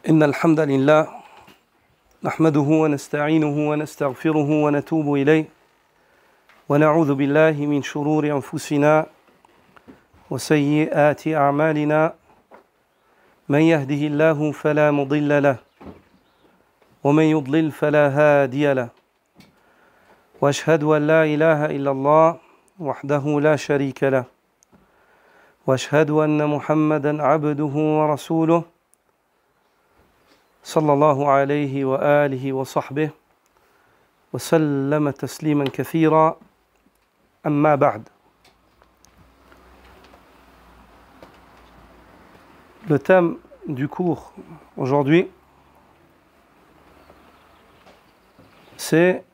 إن الحمد لله نحمده ونستعينه ونستغفره ونتوب إليه ونعوذ بالله من شرور أنفسنا وسيئات أعمالنا من يهده الله فلا مضل له ومن يضلل فلا هادي له وأشهد أن لا إله إلا الله وحده لا شريك له وأشهد أن محمدًا عبده ورسوله صلى الله عليه وآله وصحبه وسلم تسليما كثيرا أما بعد. Le thème du cours aujourd'hui, c'est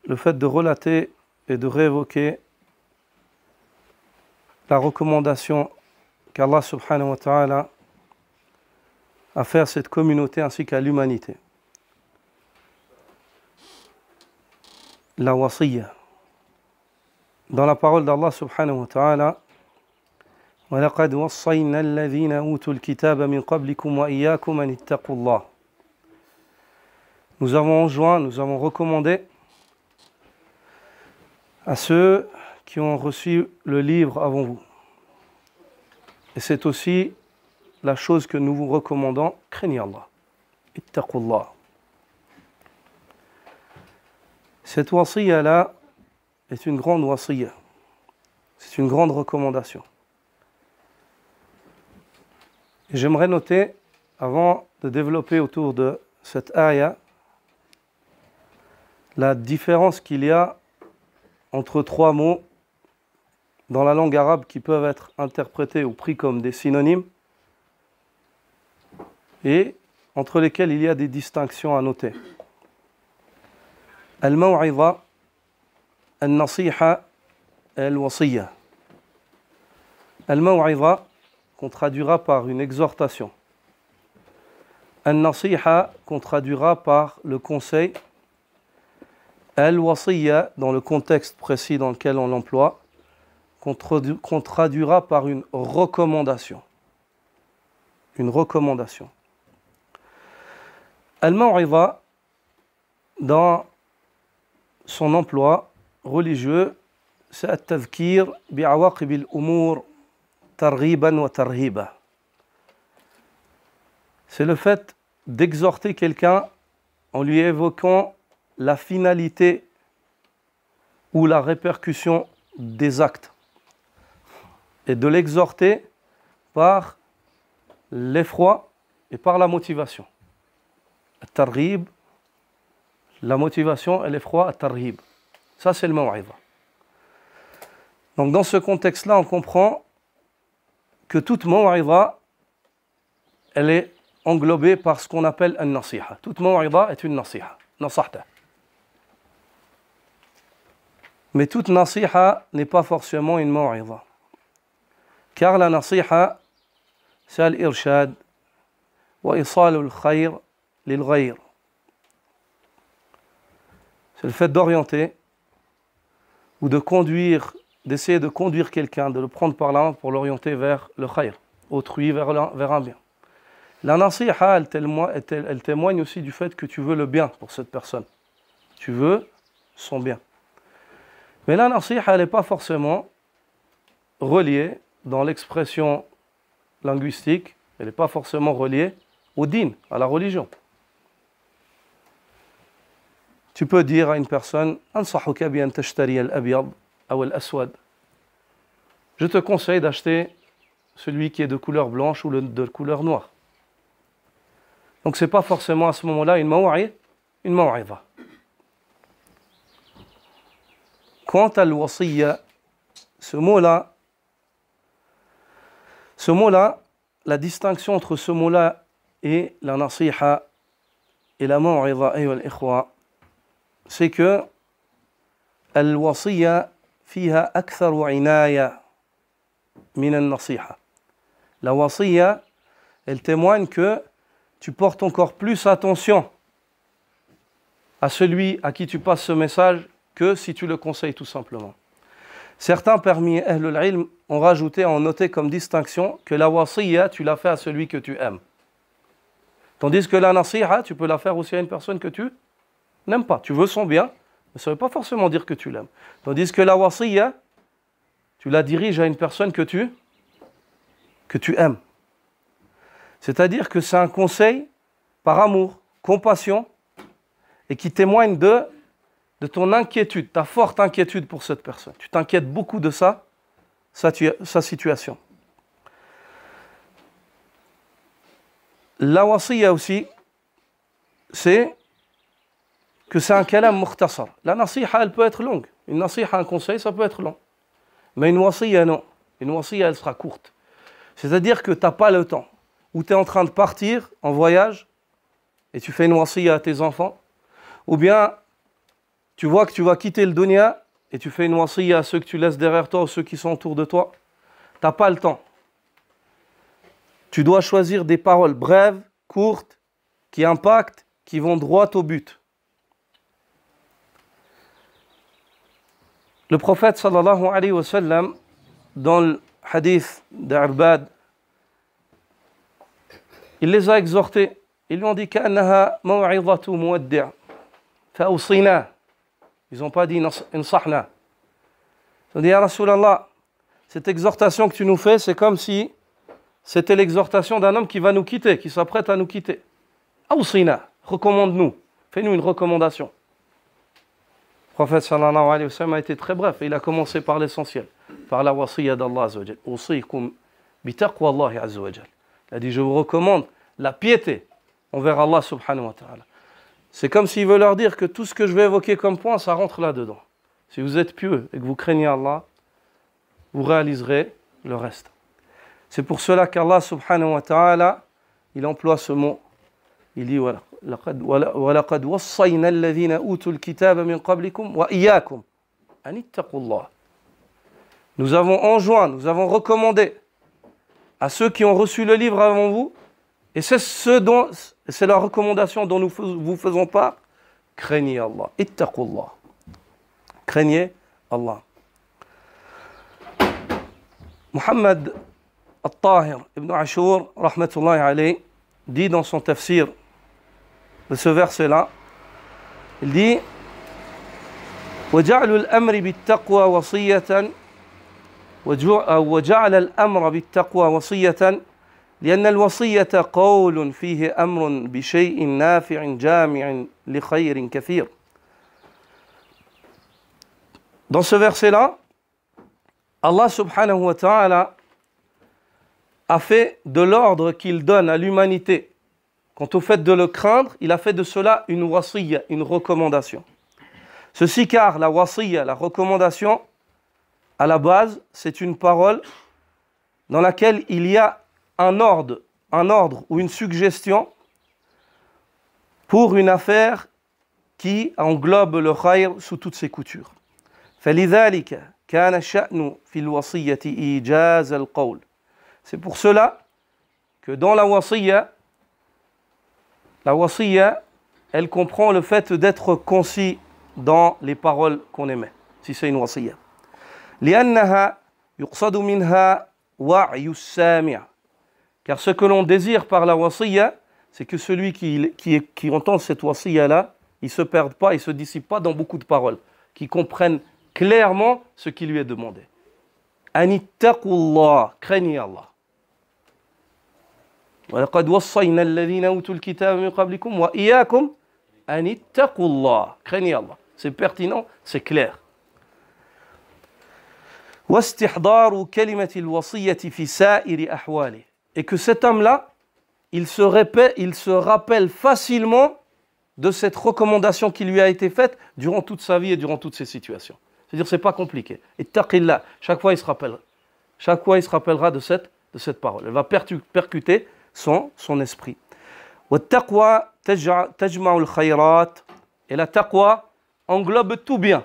le fait de relater et de réévoquer la recommandation qu'Allah subhanahu wa ta'ala à faire cette communauté ainsi qu'à l'humanité. La wasiyya. Dans la parole d'Allah subhanahu wa ta'ala, وَلَقَدْ وَصَّيْنَا الَّذِينَ أُوتُوا الْكِتَابَ مِنْ قَبْلِكُمْ وَإِيَّاكُمْ أَنِ اتَّقُوا اللَّهَ. Nous avons enjoint, nous avons recommandé à ceux qui ont reçu le livre avant vous. Et c'est aussi la chose que nous vous recommandons, craignez Allah. Ittaqullah. Cette wasiyya-là est une grande wasiyya. C'est une grande recommandation. Et j'aimerais noter, avant de développer autour de cette ayah, la différence qu'il y a entre trois mots dans la langue arabe qui peuvent être interprétés ou pris comme des synonymes, et entre lesquels il y a des distinctions à noter. Al-maw'idha, al-nasiha et al-wasiyya. Al-maw'idha, qu'on traduira par une exhortation. Al-nasiha, qu'on traduira par le conseil. Al-wasiyya, dans le contexte précis dans lequel on l'emploie, qu'on traduira par une recommandation. Une recommandation. Al-maw'idha, dans son emploi religieux, c'est at-tadhkir bi'awaqib al-umur targhiban wa tarhiba. C'est le fait d'exhorter quelqu'un en lui évoquant la finalité ou la répercussion des actes et de l'exhorter par l'effroi et par la motivation. At-targhib, la motivation et l'effroi, at-targhib. Ça, c'est le maw'idha. Donc, dans ce contexte-là, on comprend que toute maw'idha, elle est englobée par ce qu'on appelle un nasiha. Toute maw'idha est une nasiha. Nasahta. Mais toute nasiha n'est pas forcément une maw'idha. Car la nasiha, c'est al-irshad wa isalul khayr lil ghayr. C'est le fait d'orienter ou de conduire, d'essayer de conduire quelqu'un, de le prendre par la main pour l'orienter vers le khayr, autrui vers un bien. La nasiha, elle témoigne aussi du fait que tu veux le bien pour cette personne. Tu veux son bien. Mais la nasiha, elle n'est pas forcément reliée dans l'expression linguistique, elle n'est pas forcément reliée au din, à la religion. Tu peux dire à une personne, Ansahuka bi an tashtari al-abyad ou al-aswad. Je te conseille d'acheter celui qui est de couleur blanche ou de couleur noire. Donc ce n'est pas forcément à ce moment-là une maw'idha. Quant à al-wasiyya, ce mot-là, la distinction entre ce mot-là et la nasiha et la maw'idha ayyuha al-ikhwa, c'est que al-wasiyya fiha aktharu inaya min al-nasiha. La wasiyya, elle témoigne que tu portes encore plus attention à celui à qui tu passes ce message que si tu le conseilles tout simplement. Certains parmi Ahlul Ilm ont rajouté, ont noté comme distinction que la wasiyya, tu l'as fait à celui que tu aimes. Tandis que la nasiha, tu peux la faire aussi à une personne que tu n'aimes pas. Tu veux son bien, mais ça ne veut pas forcément dire que tu l'aimes. Tandis que la wasiyya, tu la diriges à une personne que tu aimes. C'est-à-dire que c'est un conseil par amour, compassion, et qui témoigne de ton inquiétude, ta forte inquiétude pour cette personne. Tu t'inquiètes beaucoup de sa situation. La wasiyya aussi, c'est que c'est un kalam mukhtasar. La nasiha, elle peut être longue. Une nasiha, un conseil, ça peut être long. Mais une wasiyya, non. Une wasiyya, elle sera courte. C'est-à-dire que tu n'as pas le temps. Ou tu es en train de partir en voyage et tu fais une wasiyya à tes enfants. Ou bien, tu vois que tu vas quitter le dunya et tu fais une wasiyya à ceux que tu laisses derrière toi ou ceux qui sont autour de toi. Tu n'as pas le temps. Tu dois choisir des paroles brèves, courtes, qui impactent, qui vont droit au but. Le prophète sallallahu alayhi wa sallam, dans le hadith d'Arbad, il les a exhortés. Ils lui ont dit كأنها موعظة مودع فأوصينا. Ils n'ont pas dit insahna. Ils ont dit Ya Rasulallah, cette exhortation que tu nous fais, c'est comme si c'était l'exhortation d'un homme qui va nous quitter, qui s'apprête à nous quitter. Awsina, recommande-nous, fais-nous une recommandation. Le prophète sallallahu alayhi wa sallam a été très bref et il a commencé par l'essentiel, par la wasiyya d'Allah azza wa jal. Usikum bi taqwa Allah azza wa jal. Il a dit je vous recommande la piété envers Allah subhanahu wa ta'ala. C'est comme s'il veut leur dire que tout ce que je vais évoquer comme point, ça rentre là-dedans. Si vous êtes pieux et que vous craignez Allah, vous réaliserez le reste. C'est pour cela qu'Allah subhanahu wa ta'ala, il emploie ce mot. Il dit وَلَقَدْ وَصَّيْنَا الَّذِينَ أُوتُوا الْكِتَابَ مِنْ قَبْلِكُمْ وَإِيَّاكُمْ أَنِ اتَّقُوا اللَّهَ. Nous avons enjoint, nous avons recommandé à ceux qui ont reçu le livre avant vous, et c'est la recommandation dont nous vous faisons part, craignez Allah. Ittaqullah. Craignez Allah. Muhammad al-Tahir ibn Ashur, rahmatullahi alayhi, dit dans son tafsir de ce verset-là, il dit وَجَعْلُ الْأَمْرِ بِالتَّقْوَى وَصِيَّةً وَجَعَلَ الْأَمْرَ بِالتَّقْوَى وَصِيَّةً لأن الوصية قول فيه أمر بشيء نافع جامع لخير كثير. Dans ce verset-là, Allah subhanahu wa ta'ala a fait de l'ordre qu'il donne à l'humanité quant au fait de le craindre, il a fait de cela une wasiyya, une recommandation. Ceci car la wasiyya, la recommandation, à la base, c'est une parole dans laquelle il y a un ordre ou une suggestion pour une affaire qui englobe le khayr sous toutes ses coutures. فَلِذَلِكَ كَانَ الشَّأْنُ فِي الْوَصِيَّةِ إِيجَازَ الْقَوْلِ. C'est pour cela que dans la wasiyya, elle comprend le fait d'être concis dans les paroles qu'on émet, si c'est une wasiyya. لِأَنَّهَا يُقْصَدُ مِنْهَا وَعْيُ السَّامِعِ. Car ce que l'on désire par la wasiyya, c'est que celui qui entend cette wasiyya-là, il ne se perde pas, il ne se dissipe pas dans beaucoup de paroles, qui comprennent clairement ce qui lui est demandé. Anittaqullah, craignez Allah. وَلَقَدْ وَصَّيْنَا الَّذِينَ أُوتُوا الْكِتَابَ مِنْ قَبْلِكُمْ وَإِيَّاكُمْ anittaqullah, craignez Allah. C'est pertinent, c'est clair. وَاسْتِحْضَارُ كَلِمَةِ الْوَصِيَّةِ فِي سَائِرِ أَحْوَالِهِ. Et que cet homme-là, il se rappelle facilement de cette recommandation qui lui a été faite durant toute sa vie et durant toutes ses situations. C'est-à-dire que ce n'est pas compliqué. Ittaqillah, chaque fois il se rappellera de cette parole. Elle va percuter son esprit. Wattaqwa tajma'u al-khayrat. Et la taqwa englobe tout bien.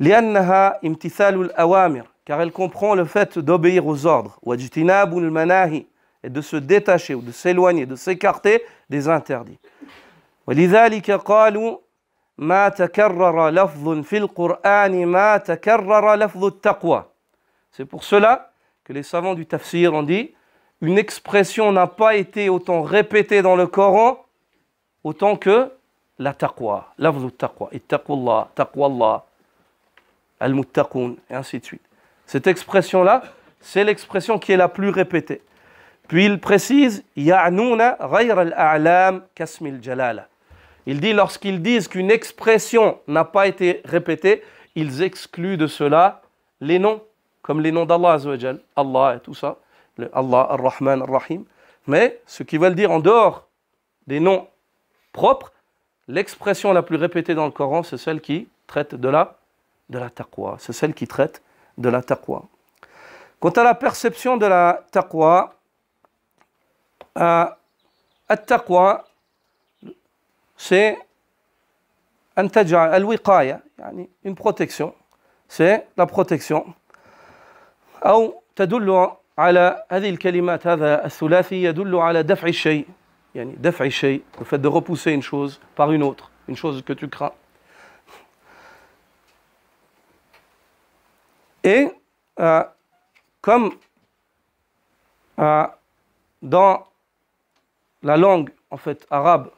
Li'annaha imtithalu al-awamir. Car elle comprend le fait d'obéir aux ordres, wajtinabu al-manahi, et de se détacher ou de s'éloigner, de s'écarter des interdits. ولذلك قالوا ما تكرر لفظ في القرآن ما تكرر لفظ التقوى. C'est pour cela que les savants du tafsir ont dit une expression n'a pas été autant répétée dans le Coran, autant que la taqwa, lafzu taqwa, ittaqullah, taqwallah, al-muttaqun, et ainsi de suite. Cette expression-là, c'est l'expression qui est la plus répétée. Puis il précise, ya'nouna ghayra al-a'lam kasmil jalala. Il dit, lorsqu'ils disent qu'une expression n'a pas été répétée, ils excluent de cela les noms, comme les noms d'Allah Azza wa Jal, Allah et tout ça, Allah, Ar-Rahman, Ar-Rahim. Mais ce qu'ils veulent dire en dehors des noms propres, l'expression la plus répétée dans le Coran, c'est celle qui traite de la taqwa. C'est celle qui traite de la taqwa. Quant à la perception de la taqwa, at-taqwa, c'est al-wiqaya, une protection. C'est la protection. أو تدل على هذه الكلمات هذا الثلاثي يدل على دفع الشيء يعني دفع الشيء le fait de repousser une chose par une autre, une chose que tu crains. Et comme dans la langue en fait arabe,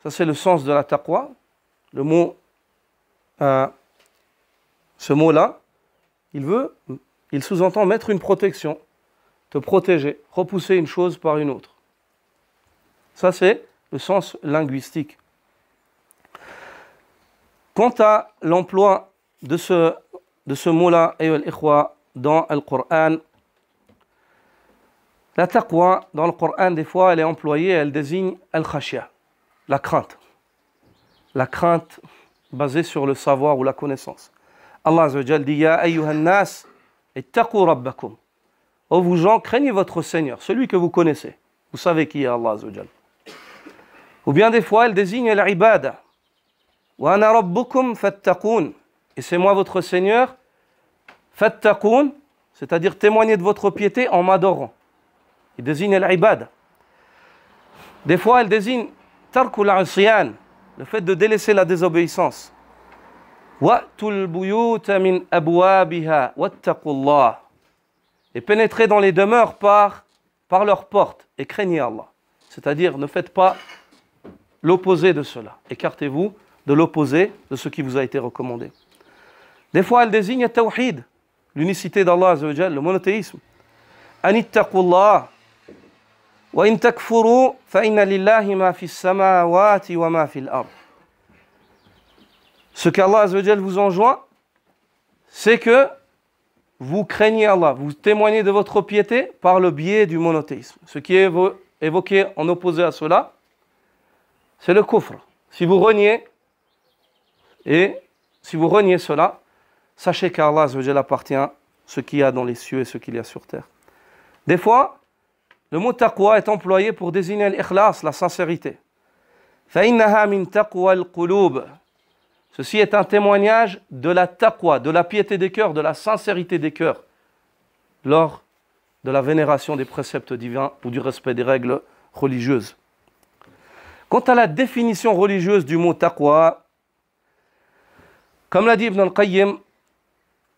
ça c'est le sens de la taqwa, le mot ce mot-là, il sous-entend mettre une protection, te protéger, repousser une chose par une autre. Ça, c'est le sens linguistique. Quant à l'emploi de ce mot-là, dans le Coran, la taqwa, dans le Coran, des fois, elle est employée, elle désigne al-khashya, la crainte. La crainte basée sur le savoir ou la connaissance. Allah Azza wa Jal dit, Ya ayyuhan nas, ittaqu rabbakum. Oh vous gens, craignez votre Seigneur, celui que vous connaissez. Vous savez qui est Allah Azza wa Jal. Ou bien des fois, elle désigne l'ibada. Wa ana rabbukum fattaqun. Et c'est moi votre Seigneur, fattaqun, c'est-à-dire témoigner de votre piété en m'adorant. Il désigne l'ibada. Des fois, elle désigne tarkul asyan, le fait de délaisser la désobéissance. Wa'tul buyuta min abwabiha wattaqullah. Et pénétrez dans les demeures par leurs portes et craignez Allah. C'est-à-dire, ne faites pas l'opposé de cela. Écartez-vous de l'opposé de ce qui vous a été recommandé. Des fois, elle désigne tawhid, l'unicité d'Allah Azza wa Jal, le monothéisme. Anittaqullah. Wa in takfuru fa inna lillahi ma fi samawati wa ma fi al-ard. Ce qu'Allah Azza wa Jal vous enjoint, c'est que vous craignez Allah, vous témoignez de votre piété par le biais du monothéisme. Ce qui est évoqué en opposé à cela, c'est le kufr. Si vous reniez cela, sachez qu'Allah Azza wa Jal appartient ce qu'il y a dans les cieux et ce qu'il y a sur terre. Des fois, le mot taqwa est employé pour désigner l'ikhlas, la sincérité. فَإِنَّهَا مِن تَقْوَى الْقُلُوبِ. Ceci est un témoignage de la taqwa, de la piété des cœurs, de la sincérité des cœurs, lors de la vénération des préceptes divins ou du respect des règles religieuses. Quant à la définition religieuse du mot taqwa, comme l'a dit Ibn al-Qayyim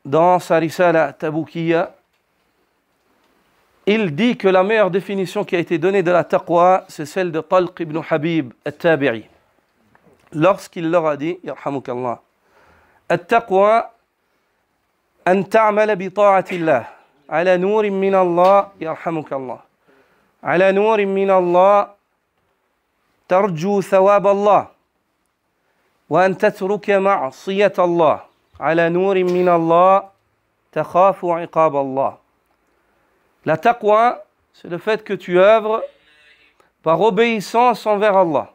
dans sa Risala Tabukiyya, il dit que la meilleure définition qui a été donnée de la taqwa, c'est celle de Talq ibn Habib al-Tabi'i. Lorsqu'il leur a dit, yarhamukallah, at-taqwa an ta'mala bi ta'atillah ala nurin min Allah, yarhamukallah, ala nurin min Allah tarju thawab Allah wa an tatruka ma'siyat Allah ala nurin min Allah takhafu iqab Allah. La taqwa, c'est le fait que tu œuvres par obéissance envers Allah.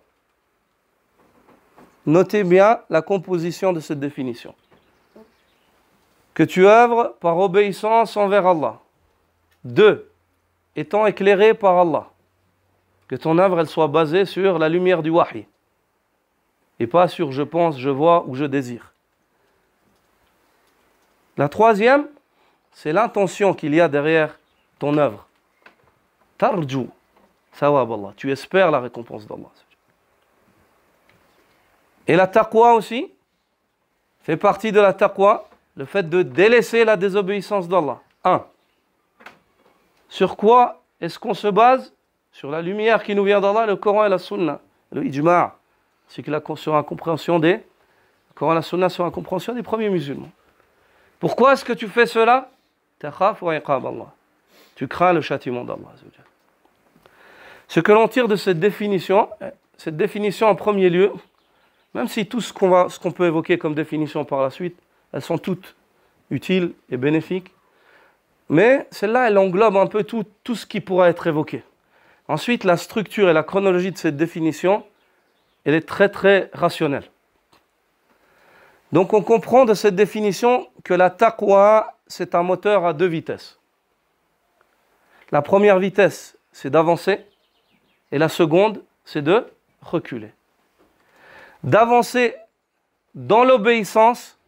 Notez bien la composition de cette définition. Que tu œuvres par obéissance envers Allah. 2. Étant éclairé par Allah. Que ton œuvre elle soit basée sur la lumière du wahi. Et pas sur je pense, je vois ou je désire. La 3e, c'est l'intention qu'il y a derrière ton œuvre. Tarju thawab Allah. Tu espères la récompense d'Allah. Et la taqwa aussi fait partie de la taqwa, le fait de délaisser la désobéissance d'Allah. 1. Sur quoi est-ce qu'on se base sur la lumière qui nous vient d'Allah, le Coran et la Sunna, le ijma', c'est que sur la compréhension des le Coran et la Sunna sur la compréhension des premiers musulmans. Pourquoi est-ce que tu fais cela? Tu crains le châtiment d'Allah. Ce que l'on tire de cette définition en premier lieu, même si tout ce qu'on peut évoquer comme définition par la suite, elles sont toutes utiles et bénéfiques, mais celle-là, elle englobe un peu tout ce qui pourra être évoqué. Ensuite, la structure et la chronologie de cette définition, elle est très très rationnelle. Donc on comprend de cette définition que la taqwa, c'est un moteur à 2 vitesses. La première vitesse, c'est d'avancer, et la seconde, c'est de reculer. D'avancer dans l'obéissance,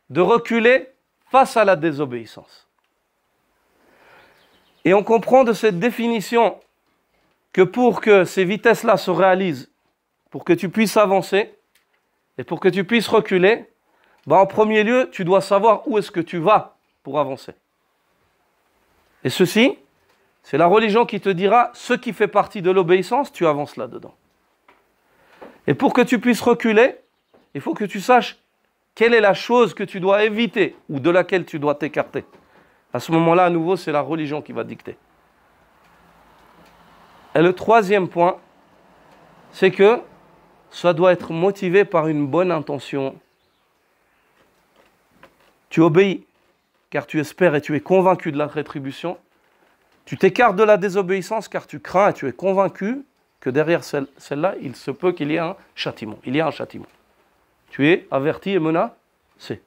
de reculer face à la désobéissance. Et on comprend de cette définition que pour que ces vitesses-là se réalisent, pour que tu puisses avancer et pour que tu puisses reculer, en premier lieu, tu dois savoir où est-ce que tu vas pour avancer. Et ceci, c'est la religion qui te dira ce qui fait partie de l'obéissance, tu avances là-dedans. Et pour que tu puisses reculer, il faut que tu saches quelle est la chose que tu dois éviter ou de laquelle tu dois t'écarter. À ce moment-là, à nouveau, c'est la religion qui va dicter. Et le troisième point, c'est que ça doit être motivé par une bonne intention. Tu obéis car tu espères et tu es convaincu de la rétribution. Tu t'écartes de la désobéissance car tu crains et tu es convaincu que derrière celle-là, il se peut qu'il y ait un châtiment. Il y a un châtiment. Tu es averti et menacé.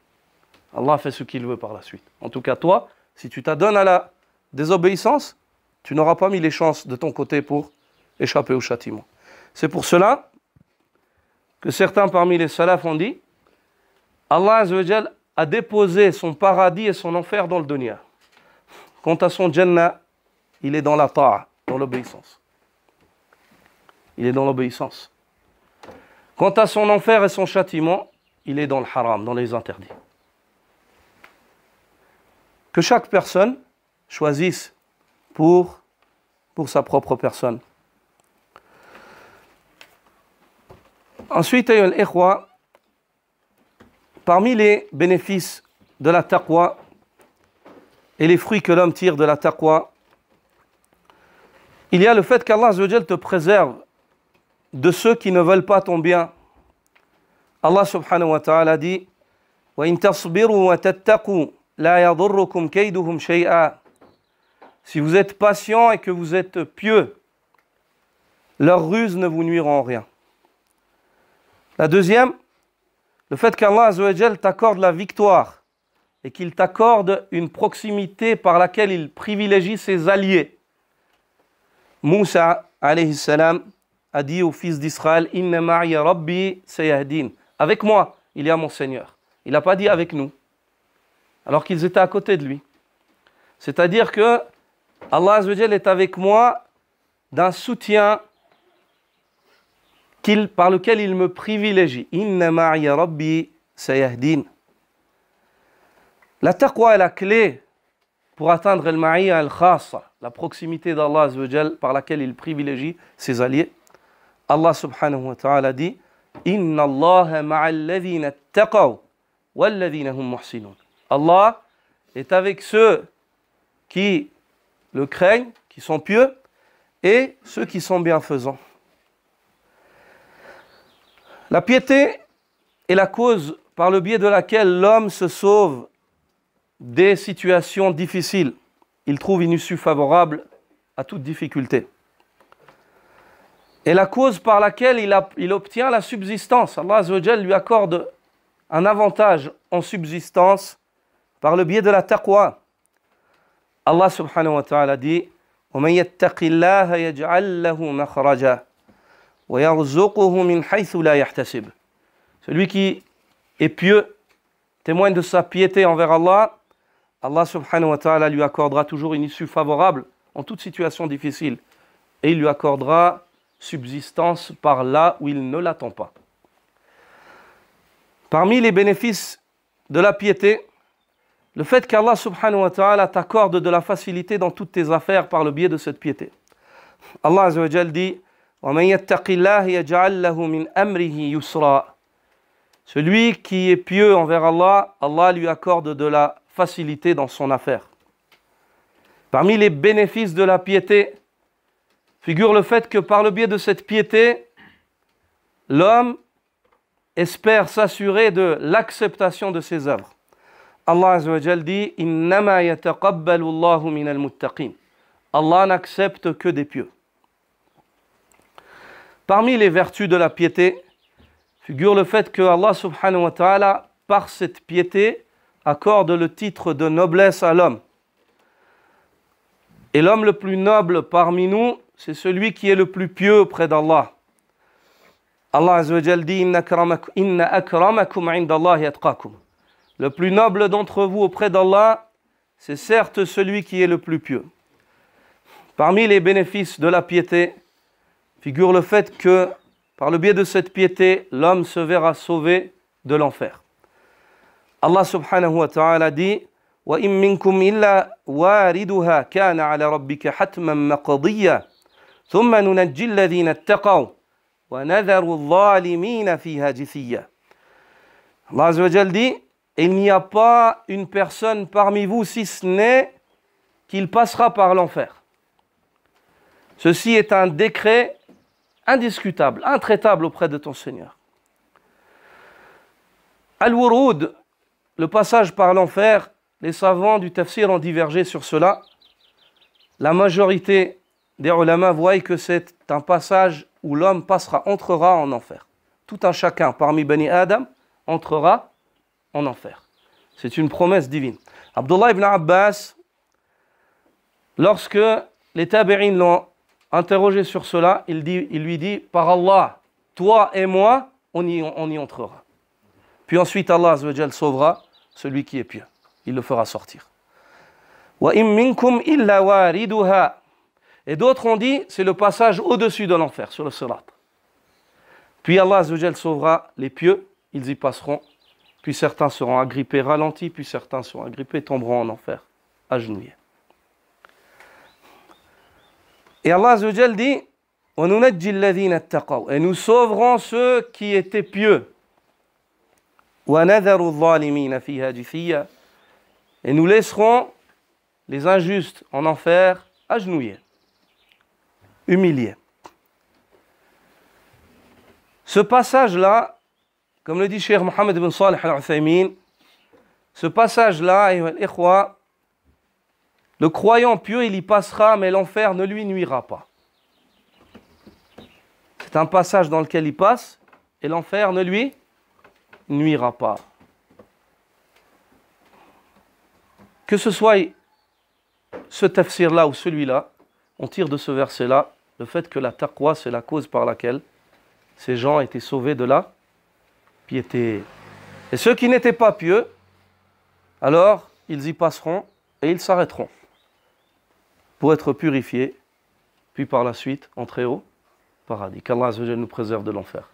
Allah fait ce qu'il veut par la suite. En tout cas, toi, si tu t'adonnes à la désobéissance, tu n'auras pas mis les chances de ton côté pour échapper au châtiment. C'est pour cela que certains parmi les salafs ont dit Allah Azza wa Jal a déposé son paradis et son enfer dans le dunya. Quant à son Jannah, il est dans la ta'a, dans l'obéissance. Il est dans l'obéissance. Quant à son enfer et son châtiment, il est dans le haram, dans les interdits. Que chaque personne choisisse pour sa propre personne. Ensuite, ayyuhal ikhwa, parmi les bénéfices de la taqwa et les fruits que l'homme tire de la taqwa, il y a le fait qu'Allah Azza wa Jal te préserve de ceux qui ne veulent pas ton bien. Allah subhanahu wa ta'ala dit wa in tasbiru wa tattaqu la yadurrukum kayduhum shay'a. Si vous êtes patient et que vous êtes pieux, leurs ruses ne vous nuiront en rien. La deuxième, le fait qu'Allah Azza wa Jal t'accorde la victoire et qu'il t'accorde une proximité par laquelle il privilégie ses alliés. Moussa alayhi salam a dit au fils d'Israël Inna ma'iya rabbi sayahdin. Avec moi, il y a mon Seigneur. Il n'a pas dit avec nous, alors qu'ils étaient à côté de lui. C'est-à-dire que Allah Azza wa Jal est avec moi d'un soutien par lequel il me privilégie. Inna ma'iya rabbi sayahdin. La taqwa est la clé pour atteindre al-ma'iyya al-khassa, la proximité d'Allah Azza wa Jal par laquelle il privilégie ses alliés. Allah subhanahu wa ta'ala dit Inna Allaha ma'al ladhina taqaw wal ladhina hum muhsinun. Allah est avec ceux qui le craignent, qui sont pieux, et ceux qui sont bienfaisants. La piété est la cause par le biais de laquelle l'homme se sauve des situations difficiles. Il trouve une issue favorable à toute difficulté. Et la cause par laquelle il obtient la subsistance. Allah Azza wa Jal lui accorde un avantage en subsistance par le biais de la taqwa. Allah subhanahu wa ta'ala dit وَمَنْ يَتَّقِ اللَّهَ يَجْعَلْ لَهُ مَخْرَجًا وَيَرْزُقُهُ مِنْ حَيْثُ لَا يَحْتَسِبُ. Celui qui est pieux, témoigne de sa piété envers Allah, Allah subhanahu wa ta'ala lui accordera toujours une issue favorable en toute situation difficile. Et il lui accordera subsistance par là où il ne l'attend pas. Parmi les bénéfices de la piété, le fait qu'Allah subhanahu wa ta'ala t'accorde de la facilité dans toutes tes affaires par le biais de cette piété. Allah azza wa jal dit وَمَن يَتَّقِ اللَّهَ يَجْعَلْ لَهُ مِنْ أَمْرِهِ يُسْرًا. Celui qui est pieux envers Allah, Allah lui accorde de la facilité dans son affaire. Parmi les bénéfices de la piété, figure le fait que par le biais de cette piété, l'homme espère s'assurer de l'acceptation de ses œuvres. Allah azza wa jal dit إِنَّمَا يَتَقَبَّلُ اللَّهُ مِنَ الْمُتَّقِينَ. Allah n'accepte que des pieux. Parmi les vertus de la piété, figure le fait que Allah subhanahu wa ta'ala, par cette piété, accorde le titre de noblesse à l'homme. Et l'homme le plus noble parmi nous, c'est celui qui est le plus pieux auprès d'Allah. Allah azza wa jal dit Inna akramakum indallahi atqakum. Le plus noble d'entre vous auprès d'Allah, c'est certes celui qui est le plus pieux. Parmi les bénéfices de la piété, figure le fait que, par le biais de cette piété, l'homme se verra sauvé de l'enfer. Allah subhanahu wa ta'ala dit وَإِن مِّنكُمْ إِلَّا وَارِدُهَا كَانَ عَلَى رَبِّكَ حَتْمًا مَّقْضِيًّا ثُمَّ نُنَجِّي الَّذِينَ اتَّقَوْا وَنَذَرُ الظَّالِمِينَ فِيهَا جِثِيًّا. Allah azza wa jal dit il n'y a pas une personne parmi vous si ce n'est qu'il passera par l'enfer. Ceci est un décret indiscutable, intraitable auprès de ton Seigneur. Al-Wurud, le passage par l'enfer, les savants du tafsir ont divergé sur cela. La majorité des ulama voient que c'est un passage où l'homme entrera en enfer. Tout un chacun parmi Bani Adam entrera en enfer. C'est une promesse divine. Abdullah ibn Abbas, lorsque les tabi'in l'ont interrogé sur cela, il lui dit, par Allah, toi et moi, on y entrera. Puis ensuite, Allah azza wa jal sauvera celui qui est pieux. Il le fera sortir. وَإِن مِّنكُمْ إِلَّا وَارِدُهَا. Et d'autres ont dit, c'est le passage au-dessus de l'enfer, sur le sirat. Puis Allah azza wa jal sauvera les pieux, ils y passeront. Puis certains seront agrippés, ralentis, puis certains seront agrippés, tomberont en enfer, agenouillés. Et Allah azza wa jal dit وَنُنَجِّي الَّذِينَ اتَّقَوْا. Et nous sauverons ceux qui étaient pieux. وَنَذَرُ الظَّالِمِينَ فِيهَا جِثِيًّا. Et nous laisserons les injustes en enfer agenouillés, humiliés. Ce passage-là, comme le dit Cheikh Mohammed ibn Salih al-Uthaymin, ce passage-là, le croyant pieux, il y passera, mais l'enfer ne lui nuira pas. C'est un passage dans lequel il passe, et l'enfer ne lui nuira pas. Que ce soit ce tafsir-là ou celui-là, on tire de ce verset-là le fait que la taqwa, c'est la cause par laquelle ces gens étaient sauvés de la piété. Et ceux qui n'étaient pas pieux, alors ils y passeront et ils s'arrêteront pour être purifiés, puis par la suite entrer au paradis. Qu'Allah azza wa jalla nous préserve de l'enfer.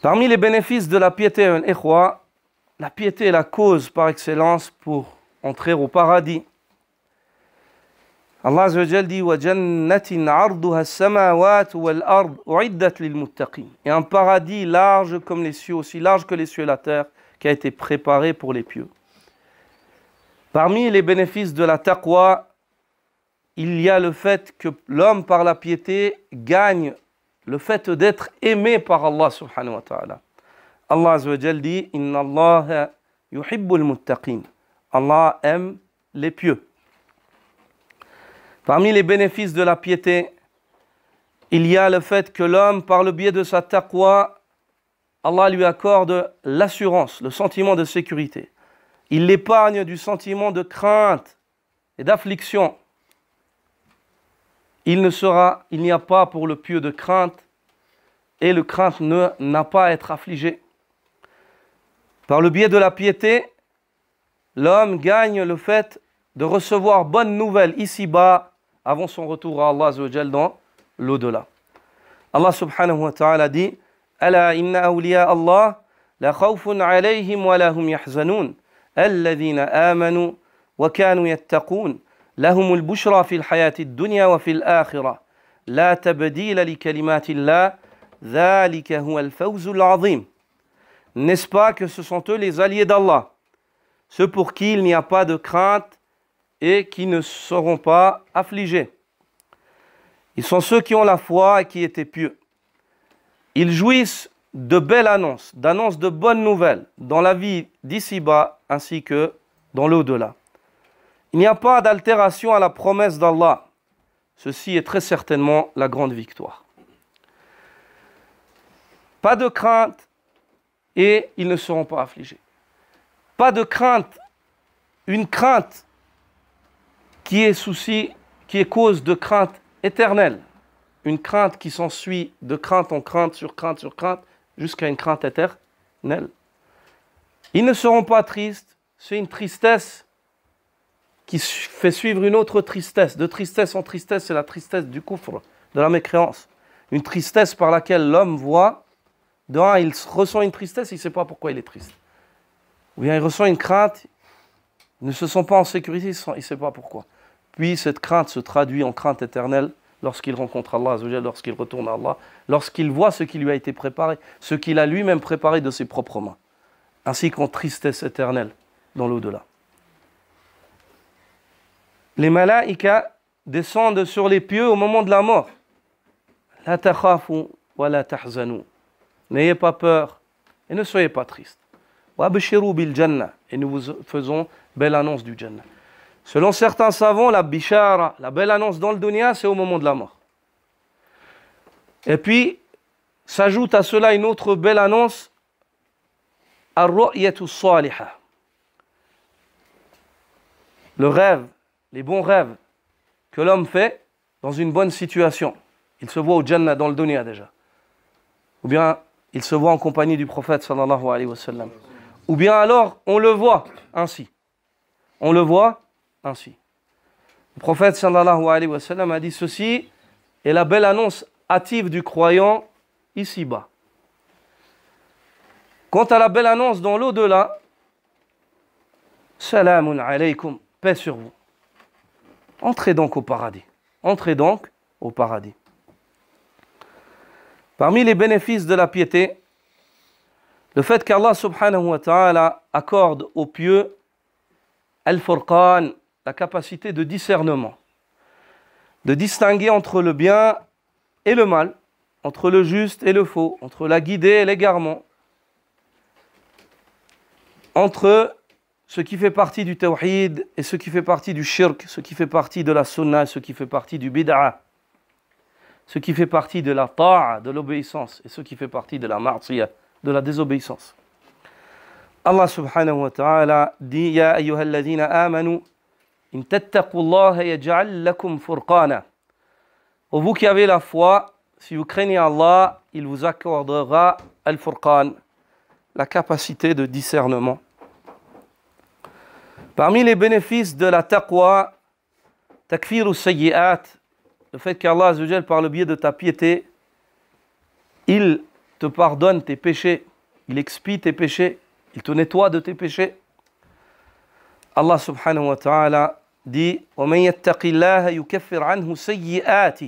Parmi les bénéfices de la piété, la piété est la cause par excellence pour entrer au paradis. Allah azza wa jalla dit وَجَنَّةٍ عَرْضُهَا السَّمَاوَاتُ وَالْأَرْضُ أُعِدَّتْ لِلْمُتَّقِينَ. Et un paradis large comme les cieux, aussi large que les cieux et la terre, qui a été préparé pour les pieux. Parmi les bénéfices de la taqwa, il y a le fait que l'homme par la piété gagne le fait d'être aimé par Allah subhanahu wa ta'ala. Allah azza wa jalla dit Inna Allah yuhibbul muttaqin. Allah aime les pieux. Parmi les bénéfices de la piété, il y a le fait que l'homme, par le biais de sa taqwa, Allah lui accorde l'assurance, le sentiment de sécurité. Il l'épargne du sentiment de crainte et d'affliction. Il n'y a pas pour le pieux de crainte, et le crainte n'a pas à être affligé. Par le biais de la piété, l'homme gagne le fait de recevoir bonnes nouvelles ici-bas, avant son retour à Allah azza wa jalla dans l'au-delà. Allah subhanahu wa ta'ala dit Ala inna awliya Allah la khawfun alayhim wa la hum yahzanun الذين آمنوا وكانوا يتقون لهم البشرى في الحياة الدنيا وفي الآخرة لا تبديل لكلمات الله ذلك هو الفوز العظيم. N'est-ce pas que ce sont eux les alliés d'Allah, ceux pour qui il n'y a pas de crainte et qui ne seront pas affligés. Ils sont ceux qui ont la foi et qui étaient pieux. Ils jouissent de belles annonces, d'annonces de bonnes nouvelles dans la vie d'ici-bas ainsi que dans l'au-delà. Il n'y a pas d'altération à la promesse d'Allah. Ceci est très certainement la grande victoire. Pas de crainte et ils ne seront pas affligés. Pas de crainte, une crainte qui est cause de crainte éternelle. Une crainte qui s'ensuit de crainte en crainte sur crainte jusqu'à une crainte éternelle. Ils ne seront pas tristes, c'est une tristesse qui fait suivre une autre tristesse. De tristesse en tristesse, c'est la tristesse du kufr, de la mécréance. Une tristesse par laquelle l'homme voit, il ressent une tristesse, il ne sait pas pourquoi il est triste. Ou bien il ressent une crainte, il ne se sent pas en sécurité, il ne sait pas pourquoi. Puis cette crainte se traduit en crainte éternelle lorsqu'il rencontre Allah, lorsqu'il retourne à Allah, lorsqu'il voit ce qui lui a été préparé, ce qu'il a lui-même préparé de ses propres mains, ainsi qu'en tristesse éternelle dans l'au-delà. Les malaïkas descendent sur les pieux au moment de la mort. La takhafu wa la tahzanu. N'ayez pas peur et ne soyez pas tristes. Wa abshiru bil jannah. Et nous vous faisons belle annonce du Jannah. Selon certains savants, la bishara, la belle annonce dans le dunya, c'est au moment de la mort. Et puis, s'ajoute à cela une autre belle annonce, ar-ru'yatu salihah. Le rêve, les bons rêves que l'homme fait dans une bonne situation. Il se voit au Jannah dans le dunya déjà. Ou bien, il se voit en compagnie du prophète sallallahu alayhi wa sallam. Ou bien alors, on le voit ainsi. On le voit ainsi. Le prophète sallallahu alayhi wa sallam a dit ceci est la belle annonce hâtive du croyant ici-bas. Quant à la belle annonce dans l'au-delà, salamun alaykum, paix sur vous. Entrez donc au paradis. Entrez donc au paradis. Parmi les bénéfices de la piété, le fait qu'Allah subhanahu wa ta'ala accorde aux pieux al-furqan, la capacité de discernement, de distinguer entre le bien et le mal, entre le juste et le faux, entre la guidée et l'égarement, entre ce qui fait partie du tawhid et ce qui fait partie du shirk, ce qui fait partie de la sunnah, ce qui fait partie du bid'a, ce qui fait partie de la ta'a, de l'obéissance, et ce qui fait partie de la ma'siyah, de la désobéissance. Allah subhanahu wa ta'ala dit Ya ayyuhalladhina amanu in tattaqullaha yaj'al lakum furqana. Ô vous qui avez la foi, si vous craignez Allah, il vous accordera al-furqan, la capacité de discernement. Parmi les bénéfices de la taqwa, takfiru sayyi'at, le fait qu'Allah Azzawajal, par le biais de ta piété, il te pardonne tes péchés, il expie tes péchés, il te nettoie de tes péchés. Allah subhanahu wa ta'ala dit وَمَنْ يَتَّقِ اللَّهَ يُكَفِّرْ عَنْهُ سَيِّئَاتِ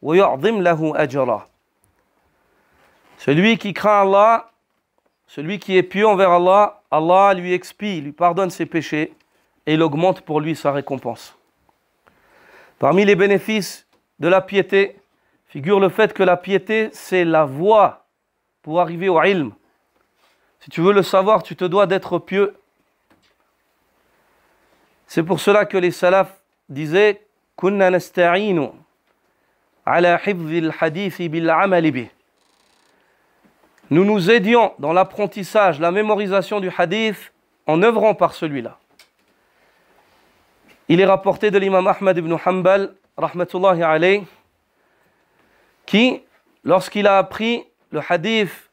وَيُعْظِمْ لَهُ أَجْرًا. Celui qui craint Allah, celui qui est pieux envers Allah, Allah lui expie, lui pardonne ses péchés et il augmente pour lui sa récompense. Parmi les bénéfices de la piété, figure le fait que la piété, c'est la voie pour arriver au ilm. Si tu veux le savoir, tu te dois d'être pieux. C'est pour cela que les salafs disaient Kunna nasta'inu ala hifdhil hadithi bil amali bih. Nous nous aidions dans l'apprentissage, la mémorisation du hadith en œuvrant par celui-là. Il est rapporté de l'imam Ahmad ibn Hanbal, rahmatullahi alayh, qui, lorsqu'il a appris le hadith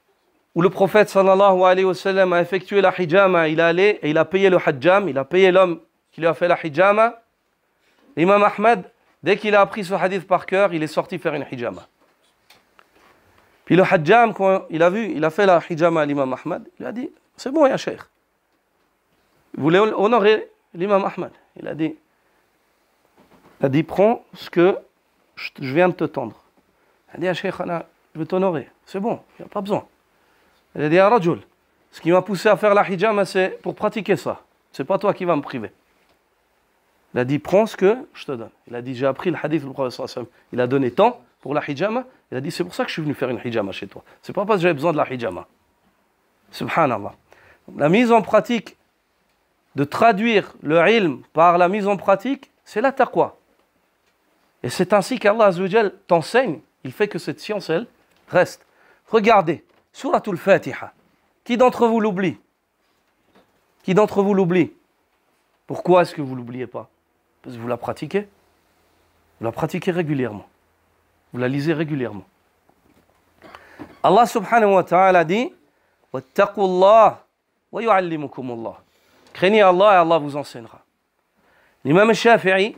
où le prophète sallallahu alayhi wa sallam a effectué la hijama, il est allé et il a payé le hajjam, il a payé l'homme qui lui a fait la hijama. L'imam Ahmad, dès qu'il a appris ce hadith par cœur, il est sorti faire une hijama. Puis le hajjam, quand il a vu, il a fait la hijama à l'imam Ahmad, il a dit, c'est bon, ya cheikh. Il voulait honorer l'imam Ahmad. Il a dit, prends ce que je viens de te tendre. Il a dit, ah, Cheikh, je veux t'honorer. C'est bon, il n'y a pas besoin. Il a dit, ah, Rajul, ce qui m'a poussé à faire la hijama, c'est pour pratiquer ça. C'est pas toi qui vas me priver. Il a dit, prends ce que je te donne. Il a dit, j'ai appris le hadith du prophète sallallahu alayhi wa sallam. Il a donné temps pour la hijama. Il a dit, c'est pour ça que je suis venu faire une hijama chez toi. C'est pas parce que j'avais besoin de la hijama. Subhanallah. La mise en pratique, de traduire le ilm par la mise en pratique, c'est la taqwa. Et c'est ainsi qu'Allah Azza wa Jal t'enseigne. Il fait que cette science, elle, reste. Regardez, Suratul Fatiha. Qui d'entre vous l'oublie? Qui d'entre vous l'oublie? Pourquoi est-ce que vous ne l'oubliez pas? Parce que vous la pratiquez. Vous la pratiquez régulièrement. Vous la lisez régulièrement. Allah subhanahu wa ta'ala dit Wattaqullah wa yu'allimukumullah. Craignez Allah et Allah vous enseignera. L'imam Shafi'i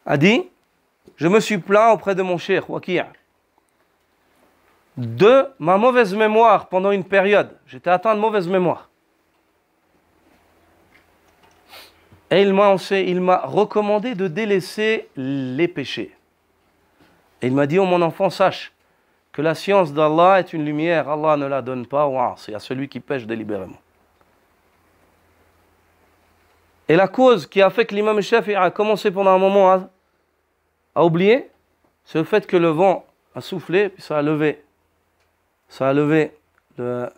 a dit, je me suis plaint auprès de mon cheikh Waki' de ma mauvaise mémoire pendant une période. J'étais atteint de mauvaise mémoire. Et il m'a recommandé de délaisser les péchés. Et il m'a dit, oh mon enfant, sache que la science d'Allah est une lumière. Allah ne la donne pas à celui qui pêche délibérément. Et la cause qui a fait que l'imam Shafi'i a commencé pendant un moment à oublier, c'est le fait que le vent a soufflé, puis ça a levé le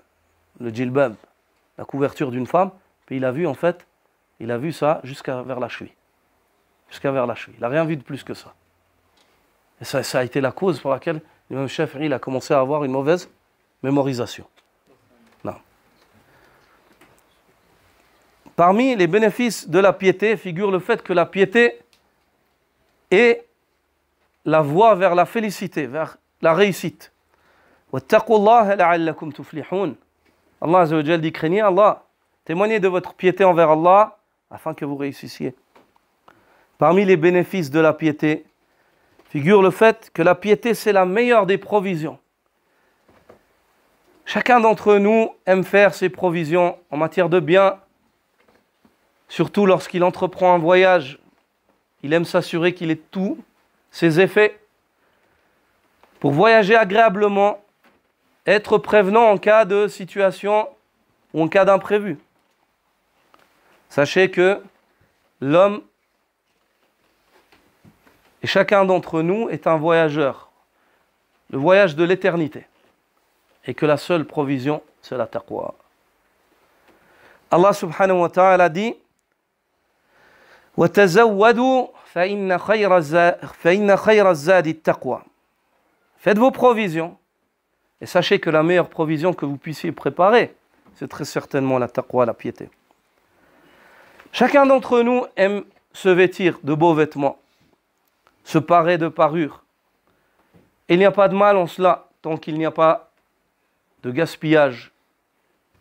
djilbab, la couverture d'une femme, puis il a vu ça jusqu'à vers la cheville. Jusqu'à vers la cheville. Il n'a rien vu de plus que ça. Et ça a été la cause pour laquelle l'imam Shafi'i a commencé à avoir une mauvaise mémorisation. Non. Parmi les bénéfices de la piété figure le fait que la piété est la voie vers la félicité, vers la réussite. Wattaqullaha la'allakum tuflihun. Allah Azza wa Jalla dit, craignez Allah, témoignez de votre piété envers Allah afin que vous réussissiez. Parmi les bénéfices de la piété figure le fait que la piété c'est la meilleure des provisions. Chacun d'entre nous aime faire ses provisions en matière de biens, surtout lorsqu'il entreprend un voyage. Il aime s'assurer qu'il ait tous ses effets pour voyager agréablement, être prévenant en cas de situation ou en cas d'imprévu. Sachez que l'homme et chacun d'entre nous est un voyageur, le voyage de l'éternité, et que la seule provision, c'est la taqwa. Allah subhanahu wa ta'ala dit وَتَزَوَّدُوا فَإِنَّ خَيْرَ الزَّادِ التَّقْوَى. Faites vos provisions, et sachez que la meilleure provision que vous puissiez préparer, c'est très certainement la taqwa, la piété. Chacun d'entre nous aime se vêtir de beaux vêtements, se parer de parures. Il n'y a pas de mal en cela, tant qu'il n'y a pas de gaspillage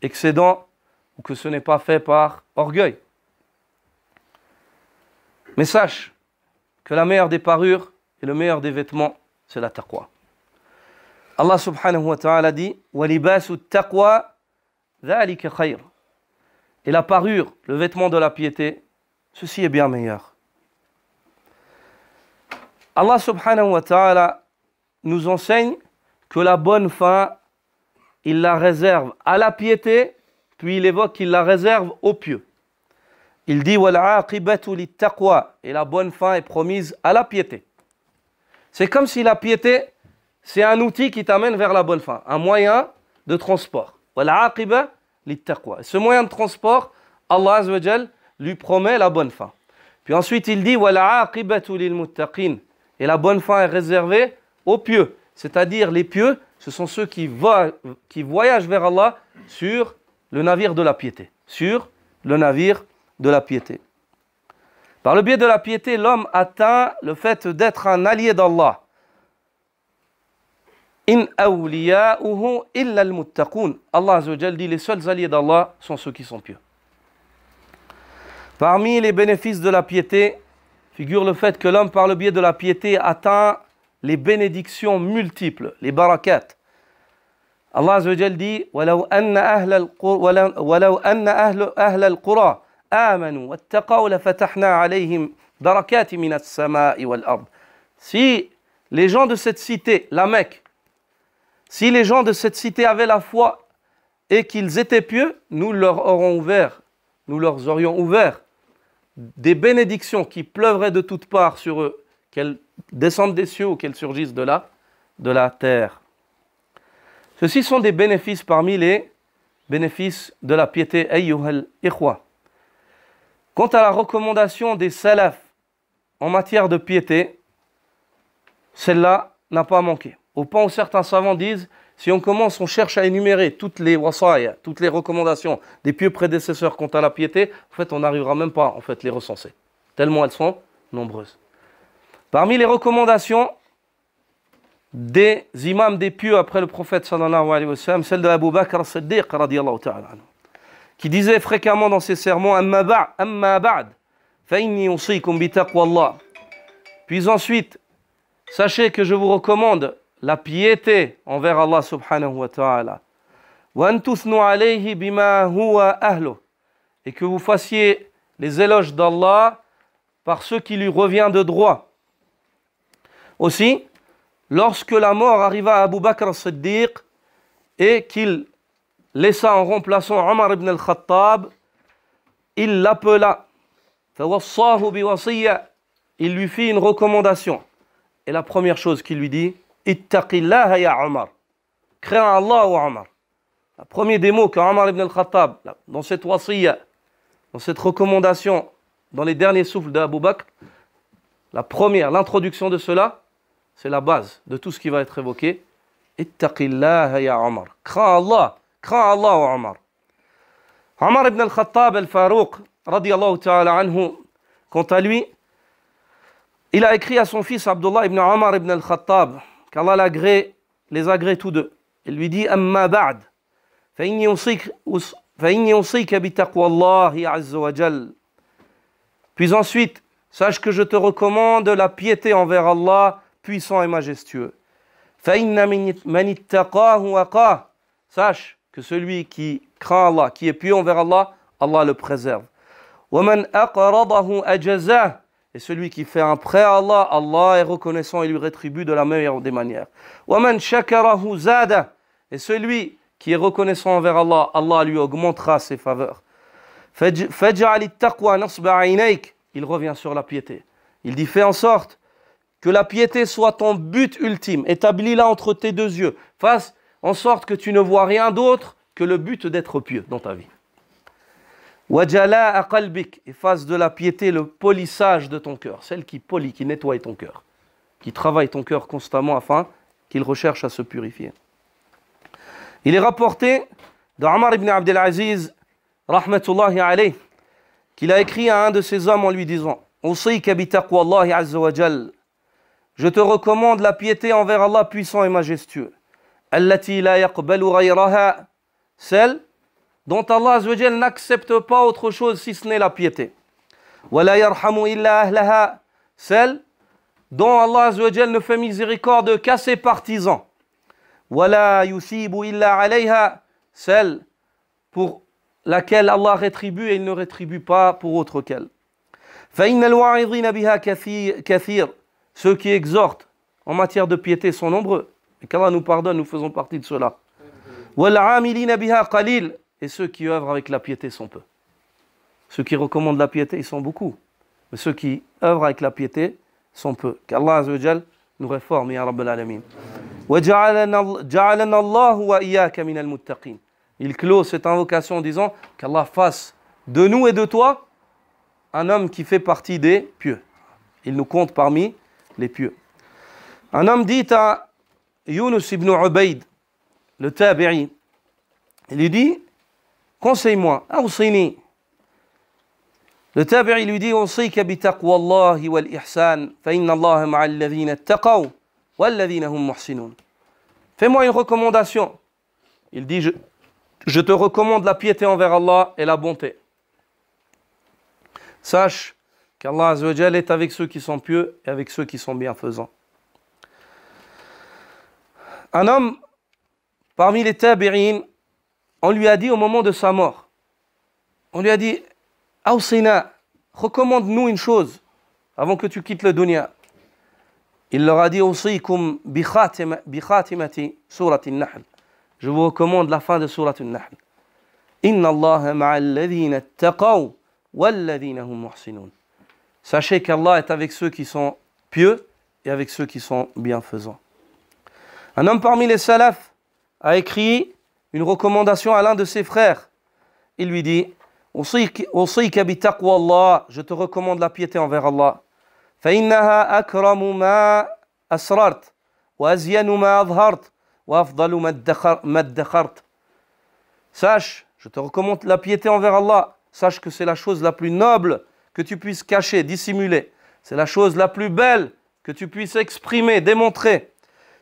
excédent ou que ce n'est pas fait par orgueil. Mais sache que la meilleure des parures et le meilleur des vêtements, c'est la taqwa. Allah subhanahu wa ta'ala dit وَلِبَاسُ التَّقْوَى ذَلِكَ خَيْرٌ. Et la parure, le vêtement de la piété, ceci est bien meilleur. Allah subhanahu wa ta'ala nous enseigne que la bonne fin, il la réserve à la piété, puis il évoque qu'il la réserve aux pieux. Il dit وَالْعَاقِبَةُ لِلتَّقْوَى. Et la bonne fin est promise à la piété. C'est comme si la piété, c'est un outil qui t'amène vers la bonne fin, un moyen de transport. وَالْعَاقِبَةُ لِلتَّقْوَى. Ce moyen de transport, Allah Azza wa Jal lui promet la bonne fin. Puis ensuite il dit وَالْعَاقِبَةُ لِلْمُتَّقِينَ. Et la bonne fin est réservée aux pieux. C'est-à-dire les pieux, ce sont ceux qui voyagent vers Allah sur le navire de la piété. Sur le navire de la piété. Par le biais de la piété, l'homme atteint le fait d'être un allié d'Allah. In awliya'uhu illa al-muttaqun. Allah Azza wa Jal dit les seuls alliés d'Allah sont ceux qui sont pieux. Parmi les bénéfices de la piété figure le fait que l'homme, par le biais de la piété, atteint les bénédictions multiples, les barakats. Allah Azza wa Jal dit وَلَوْ أَنَّ أَهْلَ الْقُرَى آمَنُوا وَاتَّقَوْا لَفَتَحْنَا عَلَيْهِمْ دَرَكَاتٍ مِنَ السَّمَاءِ وَالْأَرْضِ. Si les gens de cette cité, la Mecque, si les gens de cette cité avaient la foi et qu'ils étaient pieux, nous leur aurions ouvert des bénédictions qui pleuvraient de toutes parts sur eux, qu'elles descendent des cieux ou qu'elles surgissent de la terre. Ceci sont des bénéfices parmi les bénéfices de la piété. Ayyuhal ikhwa. Quant à la recommandation des salafs en matière de piété, celle-là n'a pas manqué. Au point où certains savants disent, si on commence, on cherche à énumérer toutes les wasaya, toutes les recommandations des pieux prédécesseurs quant à la piété, en fait, on n'arrivera même pas en fait les recenser, tellement elles sont nombreuses. Parmi les recommandations des imams des pieux après le prophète sallallahu alayhi wa sallam, celle de Abu Bakr as-Siddiq radiyallahu ta'ala anhu, qui disait fréquemment dans ses sermons Amma ba'd, fa inni usikum bi taqwallah. Puis ensuite, sachez que je vous recommande la piété envers Allah subhanahu wa ta'ala. Wa an tuthnu alayhi bima huwa ahlu. Et que vous fassiez les éloges d'Allah par ce qui lui revient de droit. Aussi, lorsque la mort arriva à Abu Bakr as-Siddiq et qu'il laissa en remplaçant Omar ibn al-Khattab, il l'appela. Fawassahu biwasiyya. Il lui fit une recommandation. Et la première chose qu'il lui dit, Ittaqillaha ya Omar. Crains Allah ou Omar. Le premier des mots que Omar ibn al-Khattab, dans cette wasiyya, dans cette recommandation, dans les derniers souffles d'Abu Bakr, la première, l'introduction de cela, c'est la base de tout ce qui va être évoqué. Ittaqillaha ya Omar. Crains Allah ou Omar. Omar ibn al-Khattab al-Farouq, radiyallahu ta'ala anhu, quant à lui, il a écrit à son fils Abdullah ibn Omar ibn al-Khattab, qu'Allah les agrée tous deux. Il lui dit Amma ba'd, fa inni usika bi taqwallahi azza wa jal. Puis ensuite, sache que je te recommande la piété envers Allah, puissant et majestueux. Fa inna man ittaqahu waqah. Sache que celui qui craint Allah, qui est pieux envers Allah, Allah le préserve. Wa man aqradahu ajazah. Et celui qui fait un prêt à Allah, Allah est reconnaissant et lui rétribue de la meilleure des manières. وَمَنْ شَكَرَهُ زَادَ. Et celui qui est reconnaissant envers Allah, Allah lui augmentera ses faveurs. فَجْعَلِ التَّقْوَى نَصْبَ عَيْنَيْكَ. Il revient sur la piété. Il dit, fais en sorte que la piété soit ton but ultime. Établis-la entre tes deux yeux. Fasse en sorte que tu ne vois rien d'autre que le but d'être pieux dans ta vie. وَجَلَاءَ قَلْبِكَ. Et fasse de la piété le polissage de ton cœur, celle qui polit, qui nettoie ton cœur, qui travaille ton cœur constamment afin qu'il recherche à se purifier. Il est rapporté d'Omar ibn Abdel Aziz, rahmatullahi alayh, qu'il a écrit à un de ses hommes en lui disant Usika bi taqwallahi azza wa jal. Je te recommande la piété envers Allah puissant et majestueux. Allati la yaqbalu ghayraha. Celle dont Allah azza wa jal n'accepte pas autre chose si ce n'est la piété. Wa la yarhamu illa ahlaha. Celle dont Allah azza wa jal ne fait miséricorde qu'à ses partisans. Wa la yusibu illa alayha. Celle pour laquelle Allah rétribue et il ne rétribue pas pour autre qu'elle. فَإِنَّ الْوَاعِظِينَ بِهَا كَثِيرٌ. Ceux qui exhortent en matière de piété sont nombreux. Et qu'Allah nous pardonne, nous faisons partie de ceux-là. وَالْعَامِلِينَ بِهَا قَلِيلٌ. Et ceux qui œuvrent avec la piété sont peu. Ceux qui recommandent la piété, ils sont beaucoup. Mais ceux qui œuvrent avec la piété sont peu. Qu'Allah Azza wa Jal nous réforme, ya Rabbal Alamin. وَجَعَلَنَا اللَّهُ وَإِيَّاكَ مِنَ الْمُتَّقِينَ. Il clôt cette invocation en disant qu'Allah fasse de nous et de toi un homme qui fait partie des pieux. Il nous compte parmi les pieux. Un homme dit à Yunus ibn Ubayd, le tabi'i, il lui dit, conseille-moi, awsini. Le tabi'i lui dit, awsika bi taqwallahi wal ihsan, fa inna Allaha ma'al ladhina ittaqaw wal ladhina hum muhsinun. Fais-moi une recommandation. Il dit, je te recommande la piété envers Allah et la bonté. Sache qu'Allah Azza wa Jal est avec ceux qui sont pieux et avec ceux qui sont bienfaisants. Un homme parmi les tabi'in, on lui a dit au moment de sa mort, on lui a dit, Awsina, recommande-nous une chose avant que tu quittes le dunya. Il leur a dit, Awsikum bi khatimati surat al-Nahl. Je vous recommande la fin de surat al-Nahl. Inna Allaha ma'al ladhina attaqaw wal ladhina hum muhsinun. Sachez qu'Allah est avec ceux qui sont pieux et avec ceux qui sont bienfaisants. Un homme parmi les salafs a écrit une recommandation à l'un de ses frères. Il lui dit, Usika bi taqwa Allah, je te recommande la piété envers Allah. فإنها أكرم ما أسررت وأزين ما أظهرت وأفضل ما ادخرت. Sache, je te recommande la piété envers Allah. Sache que c'est la chose la plus noble que tu puisses cacher, dissimuler. C'est la chose la plus belle que tu puisses exprimer, démontrer.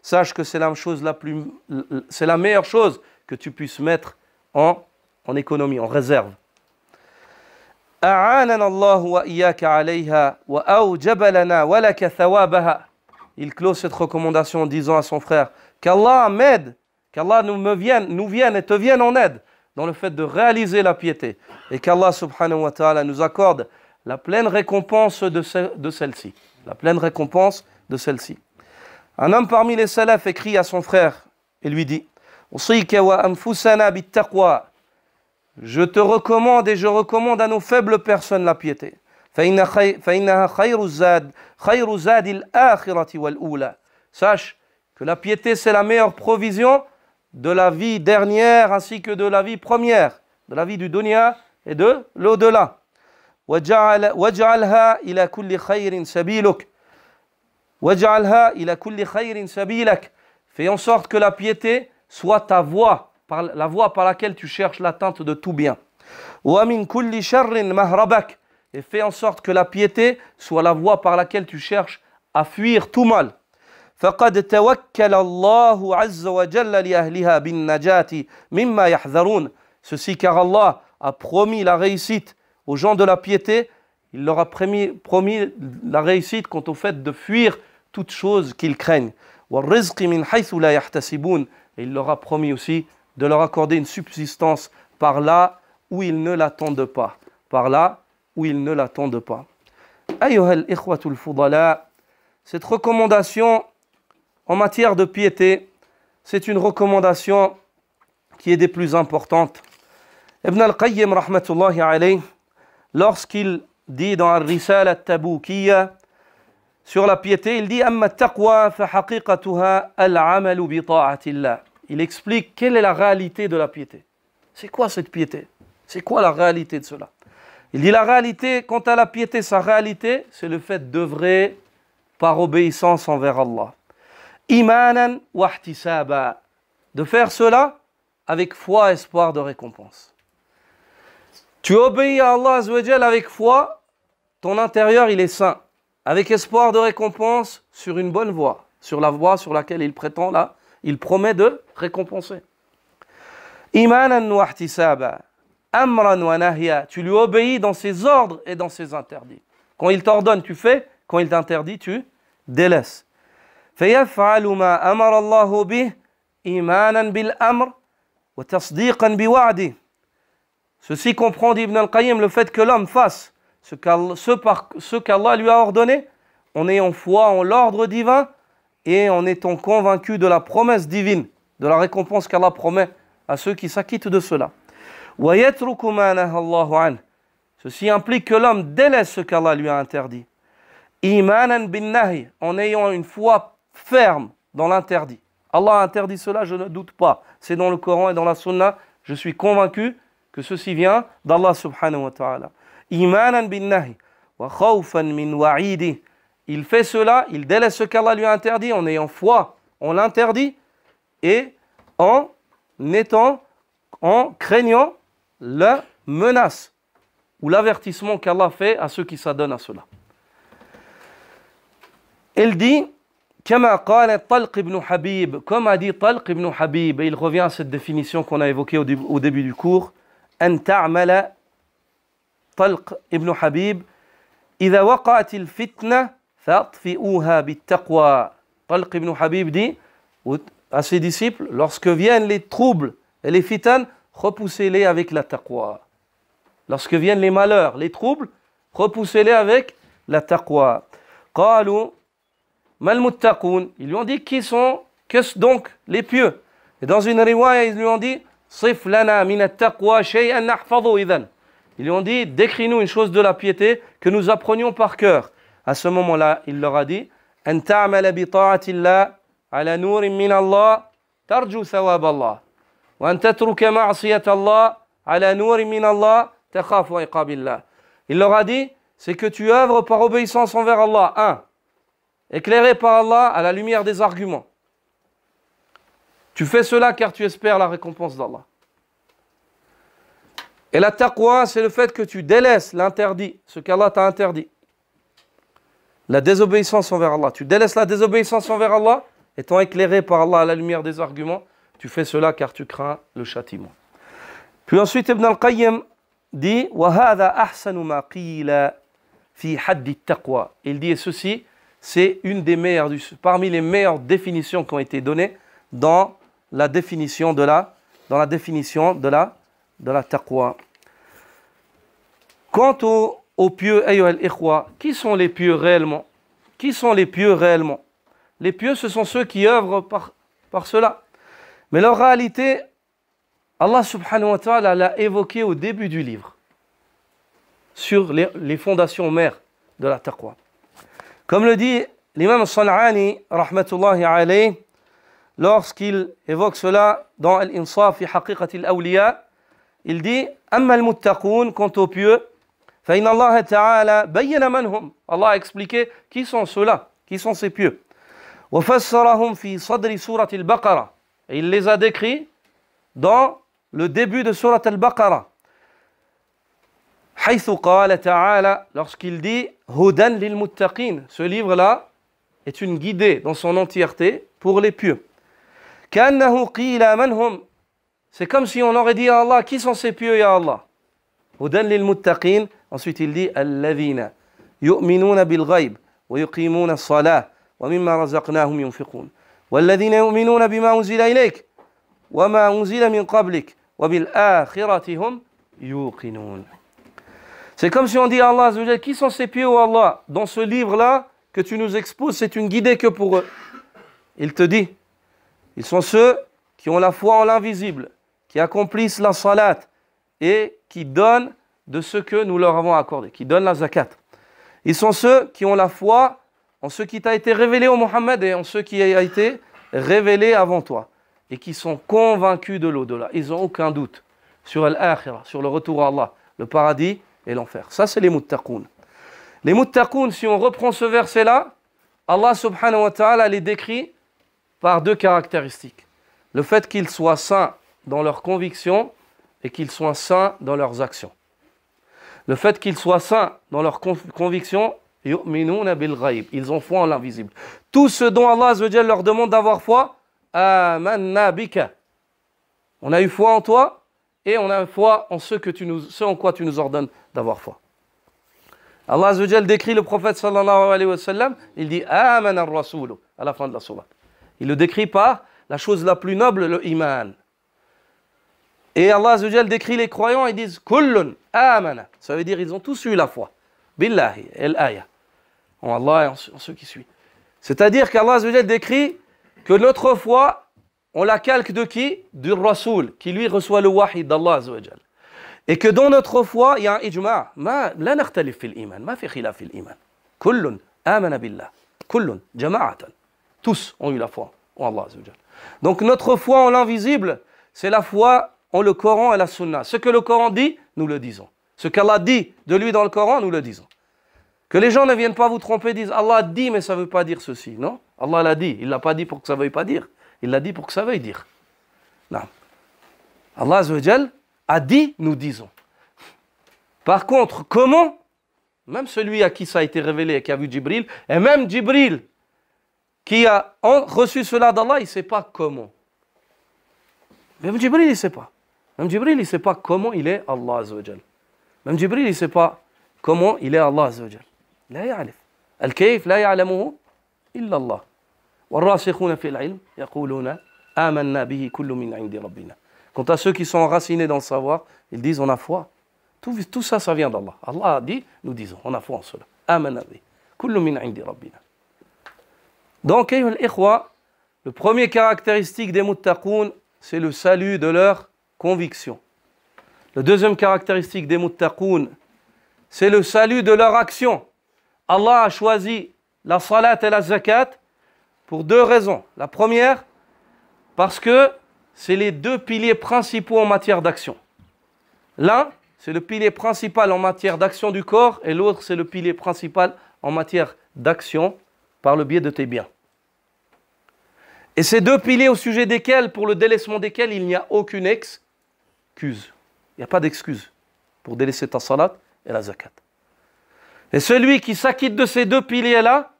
Sache que c'est la meilleure chose que tu puisses mettre en économie, en réserve. أعاننا الله وإياك عليها وأوجب لنا ولك ثوابها. Il clôt cette recommandation en disant à son frère qu'Allah m'aide, qu'Allah nous vienne et te vienne en aide dans le fait de réaliser la piété et qu'Allah subhanahu wa ta'ala nous accorde la pleine récompense de celle-ci. La pleine récompense de celle-ci. Un homme parmi les salafs écrit à son frère et lui dit Usika wa anfusana bit taqwa. Je te recommande et je recommande à nos faibles personnes la piété. Sache que la piété c'est la meilleure provision de la vie dernière ainsi que de la vie première, de la vie du dunya et de l'au-delà. وَاجْعَلْهَا إِلَى كُلِّ خَيْرٍ سَبِيلُكَ. وَاجْعَلْهَا إِلَى كُلِّ خَيْرٍ سَبِيلَكَ. Fais en sorte que la piété soit ta voie, la voie par laquelle tu cherches l'atteinte de tout bien. وَمِنْ كُلِّ شَرٍ مَهْرَبَكَ. Et fais en sorte que la piété soit la voie par laquelle tu cherches à fuir tout mal. فَقَدْ تَوَكَّلَ اللَّهُ عَزَّ وَجَلَّ لِأَهْلِهَا بِالنَّجَاةِ مِمَّا يَحْذَرُونَ. Ceci car Allah a promis la réussite aux gens de la piété, il leur a promis la réussite quant au fait de fuir toutes choses qu'ils craignent. وَالرِّزْقِ مِنْ حَيْثُ لَا يَحْتَسِبُونَ. Et il leur a promis aussi de leur accorder une subsistance par là où ils ne l'attendent pas. Par là où ils ne l'attendent pas. أيها الإخوة الفضلاء, cette recommandation en matière de piété, c'est une recommandation qui est des plus importantes. Ibn al-Qayyim rahmatullahi alayhi, lorsqu'il dit dans Al-Risala al-Tabukiyya sur la piété, il dit Amma taqwa fa haqiqatuha al-amalu bi ta'atillah. Il explique quelle est la réalité de la piété. C'est quoi cette piété? C'est quoi la réalité de cela? Il dit la réalité, quant à la piété, sa réalité, c'est le fait d'œuvrer par obéissance envers Allah. Imanan wa ihtisaba. De faire cela avec foi, espoir de récompense. Tu obéis à Allah Azza avec foi, ton intérieur il est sain, avec espoir de récompense sur une bonne voie, sur la voie sur laquelle il prétend là, il promet de récompenser. Imanan wa ihtisaba, amran wa nahya, tu lui obéis dans ses ordres et dans ses interdits. Quand il t'ordonne, tu fais, quand il t'interdit, tu délaisses. فيفعل ما أمر الله به إيمانا بالأمر وتصديقا بوعده. Ceci comprend, dit Ibn al-Qayyim, le fait que l'homme fasse ce qu'Allah lui a ordonné, en ayant foi en l'ordre divin et en étant convaincu de la promesse divine, de la récompense qu'Allah promet à ceux qui s'acquittent de cela. وَيَتْرُكُ مَا نَهَى اللَّهُ عَنْهُ. Ceci implique que l'homme délaisse ce qu'Allah lui a interdit. إِيمَانًا بِالنَّهِي, en ayant une foi ferme dans l'interdit. Allah a interdit cela, je ne doute pas. C'est dans le Coran et dans la Sunna, je suis convaincu que ceci vient d'Allah subhanahu wa ta'ala. Imanan bin nahi wa khawfan min wa'idi. Il fait cela, il délaisse ce qu'Allah lui a interdit en ayant foi en l'interdit et en craignant la menace ou l'avertissement qu'Allah fait à ceux qui s'adonnent à cela. Il dit كما قال طلق ibn Habib, comme a dit Talq ibn Habib, et il revient à cette définition qu'on a évoquée au début du cours. أن تعمل طلق ابن حبيب إذا وقعت الفتنة فأطفئوها بالتقوى. طلق ibn Habib dit à ses disciples, lorsque viennent les troubles et les fitan, repoussez-les avec la taqwa. Lorsque viennent les malheurs, les troubles, repoussez-les avec la taqwa. Qalu mal muttaqun. Ils lui ont dit qui sont donc les pieux. Et dans une riwaya, ils lui ont dit sif lana min at-taqwa shay'an nahfadhu idhan. Ils lui ont dit décris-nous une chose de la piété que nous apprenions par cœur. À ce moment-là, il leur a dit an ta'mala bi ta'atillah ala nurin min Allah tarju thawab Allah wa an tatruka ma'siyat Allah ala nurin min Allah takhafu iqabillah. Il leur a dit c'est que tu œuvres par obéissance envers Allah, éclairé par Allah à la lumière des arguments. Tu fais cela car tu espères la récompense d'Allah. Et la taqwa, c'est le fait que tu délaisses l'interdit, ce qu'Allah t'a interdit. La désobéissance envers Allah. Tu délaisses la désobéissance envers Allah, étant éclairé par Allah à la lumière des arguments. Tu fais cela car tu crains le châtiment. Puis ensuite, Ibn al-Qayyim dit وَهَذَا أَحْسَنُ مَا قِيلَ فِي حَدِّ التَّقْوَى. Il dit, et ceci, c'est une des meilleures, parmi les meilleures définitions qui ont été données dans la définition de la taqwa. Quant aux pieux, ayyuha al-ikhwa, qui sont les pieux réellement? Qui sont les pieux réellement? Les pieux, ce sont ceux qui œuvrent par cela. Mais leur réalité, Allah subhanahu wa ta'ala l'a évoqué au début du livre, sur les fondations mères de la taqwa. Comme le dit l'imam San'ani, rahmatullahi alayhi, lorsqu'il évoque cela dans Al-Insaf fi haqiqati al-awliya, il dit Amma al-muttaqun, quant aux pieux, fa inna Allah ta'ala bayyana man hum. Allah a expliqué qui sont ceux-là, qui sont ces pieux. Wa fassarahum fi sadri surat al-Baqarah. Et il les a décrits dans le début de surat al-Baqarah. Haythu qala ta'ala, lorsqu'il dit Hudan lil muttaqin. Ce livre-là est une guidée dans son entièreté pour les pieux. Kannahu qila man hum. C'est comme si on aurait dit à Allah, qui sont ces pieux, ya Allah? Hudan lil muttaqin. Ensuite il dit alladhina yu'minuna bil ghaib wa yuqimuna as-salah wa mimma razaqnahum yunfiqun. Walladhina yu'minuna bima unzila ilayk wa ma unzila min qablik wa bil akhirati hum yuqinun. C'est comme si on dit à Allah azza wa jalla, qui sont ces pieux, oh Allah? Dans ce livre-là que tu nous exposes, c'est une guidée que pour eux. Il te dit, ils sont ceux qui ont la foi en l'invisible, qui accomplissent la salat et qui donnent de ce que nous leur avons accordé, qui donnent la zakat. Ils sont ceux qui ont la foi en ce qui t'a été révélé au Muhammad et en ce qui a été révélé avant toi et qui sont convaincus de l'au-delà. Ils n'ont aucun doute sur l'akhirah, sur le retour à Allah, le paradis et l'enfer. Ça, c'est les muttaqoun. Les muttaqoun, si on reprend ce verset-là, Allah subhanahu wa ta'ala les décrit par deux caractéristiques. Le fait qu'ils soient saints dans leurs convictions et qu'ils soient saints dans leurs actions. Le fait qu'ils soient saints dans leurs convictions, yu'minuna bil ghaib, ils ont foi en l'invisible. Tout ce dont Allah azza wa jalla leur demande d'avoir foi, amanna bika. On a eu foi en toi et on a eu foi en ce en quoi tu nous ordonnes d'avoir foi. Allah azza wa jalla décrit le prophète sallallahu alayhi wa sallam, il dit amana ar-rasoul à la fin de la sourate. Il le décrit par la chose la plus noble, le iman. Et Allah azza wa jalla décrit les croyants, ils disent kullun amana. Ça veut dire ils ont tous eu la foi. Billahi el-aya. En Allah et en ceux qui suivent. C'est-à-dire qu'Allah azza wa jalla décrit que notre foi, on la calque de qui? Du Rasoul, qui lui reçoit le wahid d'Allah azza wa jalla. Et que dans notre foi, il y a un ijma'. La nakhtalif fil iman, ma fi khilaf fil iman. Kullun amana billah. Kullun jama'atan. Tous ont eu la foi en Allah azza wa jalla. Donc notre foi en l'invisible, c'est la foi en le Coran et la Sunna. Ce que le Coran dit, nous le disons. Ce qu'Allah dit de lui dans le Coran, nous le disons. Que les gens ne viennent pas vous tromper, disent Allah dit, mais ça ne veut pas dire ceci. Non, Allah l'a dit. Il ne l'a pas dit pour que ça ne veuille pas dire. Il l'a dit pour que ça veuille dire. Non. Allah azza wa jalla a dit, nous disons. Par contre, comment? Même celui à qui ça a été révélé et qui a vu Jibril, et même Jibril qui a reçu cela d'Allah, il ne sait pas comment. Même Jibril, il ne sait pas. Même Jibril, il ne sait pas comment il est Allah azza wa jalla. Même Jibril, il ne sait pas comment il est Allah azza wa jalla. لا يعرف الكيف لا يعلمه إلا الله والراسخون في العلم يقولون Amanna bihi kullu min indi rabbina. Quant à ceux qui sont enracinés dans le savoir, ils disent on a foi. Tout ça, ça vient d'Allah. Allah a dit, nous disons, on a foi en cela. Amanna bihi kullu min indi rabbina. Donc, le premier caractéristique des muttaqoun, c'est le salut de leur conviction. Le deuxième caractéristique des muttaqoun, c'est le salut de leur action. Allah a choisi la salat et la zakat pour deux raisons. La première, parce que c'est les deux piliers principaux en matière d'action. L'un, c'est le pilier principal en matière d'action du corps, et l'autre, c'est le pilier principal en matière d'action par le biais de tes biens. Et ces deux piliers au sujet desquels, pour le délaissement desquels, il n'y a aucune excuse. Il n'y a pas d'excuse pour délaisser ta salat et la zakat. Et celui qui s'acquitte de ces deux piliers-là,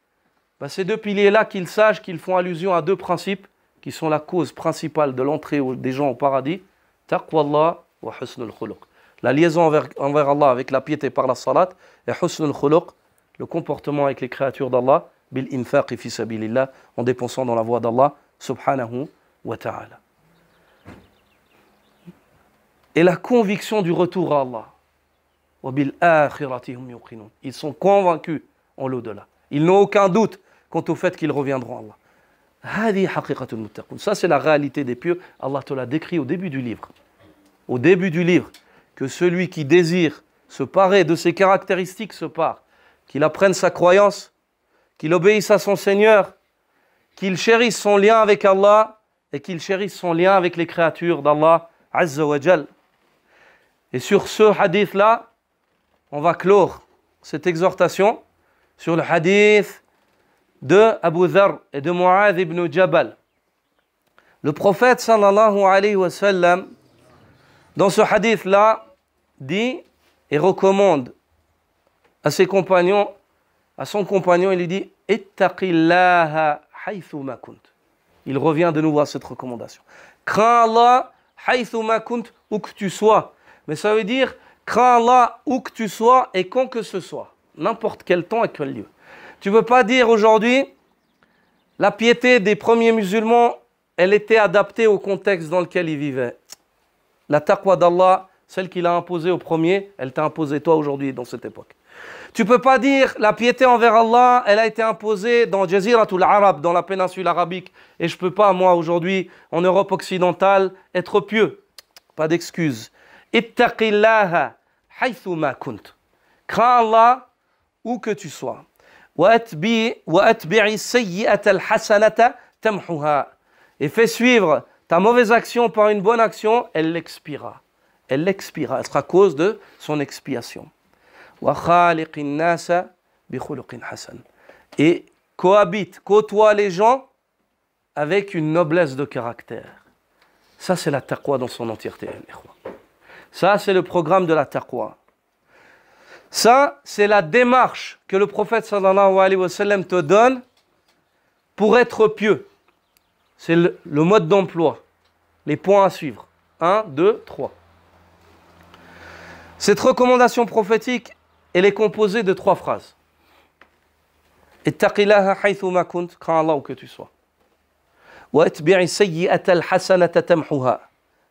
ces deux piliers-là, qu'il sache qu'ils font allusion à deux principes qui sont la cause principale de l'entrée des gens au paradis, taqwallah wa husnul khuluq. La liaison envers Allah avec la piété par la salat, et husnul khuluq, le comportement avec les créatures d'Allah, bil infaq fi sabilillah, en dépensant dans la voie d'Allah, subhanahu wa ta'ala. Et la conviction du retour à Allah. Wa bil akhirati hum yuqinun. Ils sont convaincus en l'au-delà. Ils n'ont aucun doute quant au fait qu'ils reviendront à Allah. Hadi haqiqatul muttaqun. Ça, c'est la réalité des pieux. Allah te l'a décrit au début du livre. Au début du livre, que celui qui désire se parer de ses caractéristiques se pare. Qu'il apprenne sa croyance, qu'il obéisse à son Seigneur, qu'il chérisse son lien avec Allah et qu'il chérisse son lien avec les créatures d'Allah Azza wa Jal. Et sur ce hadith-là, on va clore cette exhortation sur le hadith de Abu Dharr et de Mu'adh ibn Jabal. Le prophète sallallahu alayhi wa sallam, dans ce hadith-là, dit et recommande à ses compagnons, à son compagnon, il lui dit « Ittaqillaha haythuma kunt ». Il revient de nouveau à cette recommandation. Crains Allah haythuma kunt, où que tu sois. Mais ça veut dire crains Allah où que tu sois et quand que ce soit. N'importe quel temps et quel lieu. Tu ne peux pas dire aujourd'hui, la piété des premiers musulmans, elle était adaptée au contexte dans lequel ils vivaient. La taqwa d'Allah, celle qu'il a imposée au premier, elle t'a imposée toi aujourd'hui dans cette époque. Tu ne peux pas dire la piété envers Allah, elle a été imposée dans Jaziratul Arab, dans la péninsule arabique, et je ne peux pas, moi, aujourd'hui, en Europe occidentale, être pieux. Pas d'excuse. Ittaqillaha haythuma kunt. Crains Allah où que tu sois. وَأَتْبِعِ السَّيِّئَةَ الْحَسَنَةَ تَمْحُهَا. Et fais suivre ta mauvaise action par une bonne action, elle l'expiera. Elle l'expiera. Elle sera cause de son expiation. وَخَالِقِ النَّاسَ بِخُلُقٍ حَسَنٍ. Et cohabite, côtoie les gens avec une noblesse de caractère. Ça, c'est la taqwa dans son entièreté. Ça, c'est le programme de la taqwa. Ça, c'est la démarche que le prophète sallallahu alayhi wa sallam te donne pour être pieux. C'est le mode d'emploi, les points à suivre. 1, 2, 3. Cette recommandation prophétique, elle est composée de 3 phrases. Ittaqillaha haythuma kunt, crains Allah où que tu sois. Wa'atbi'i sayyi'ata al-hasanata tamhuha.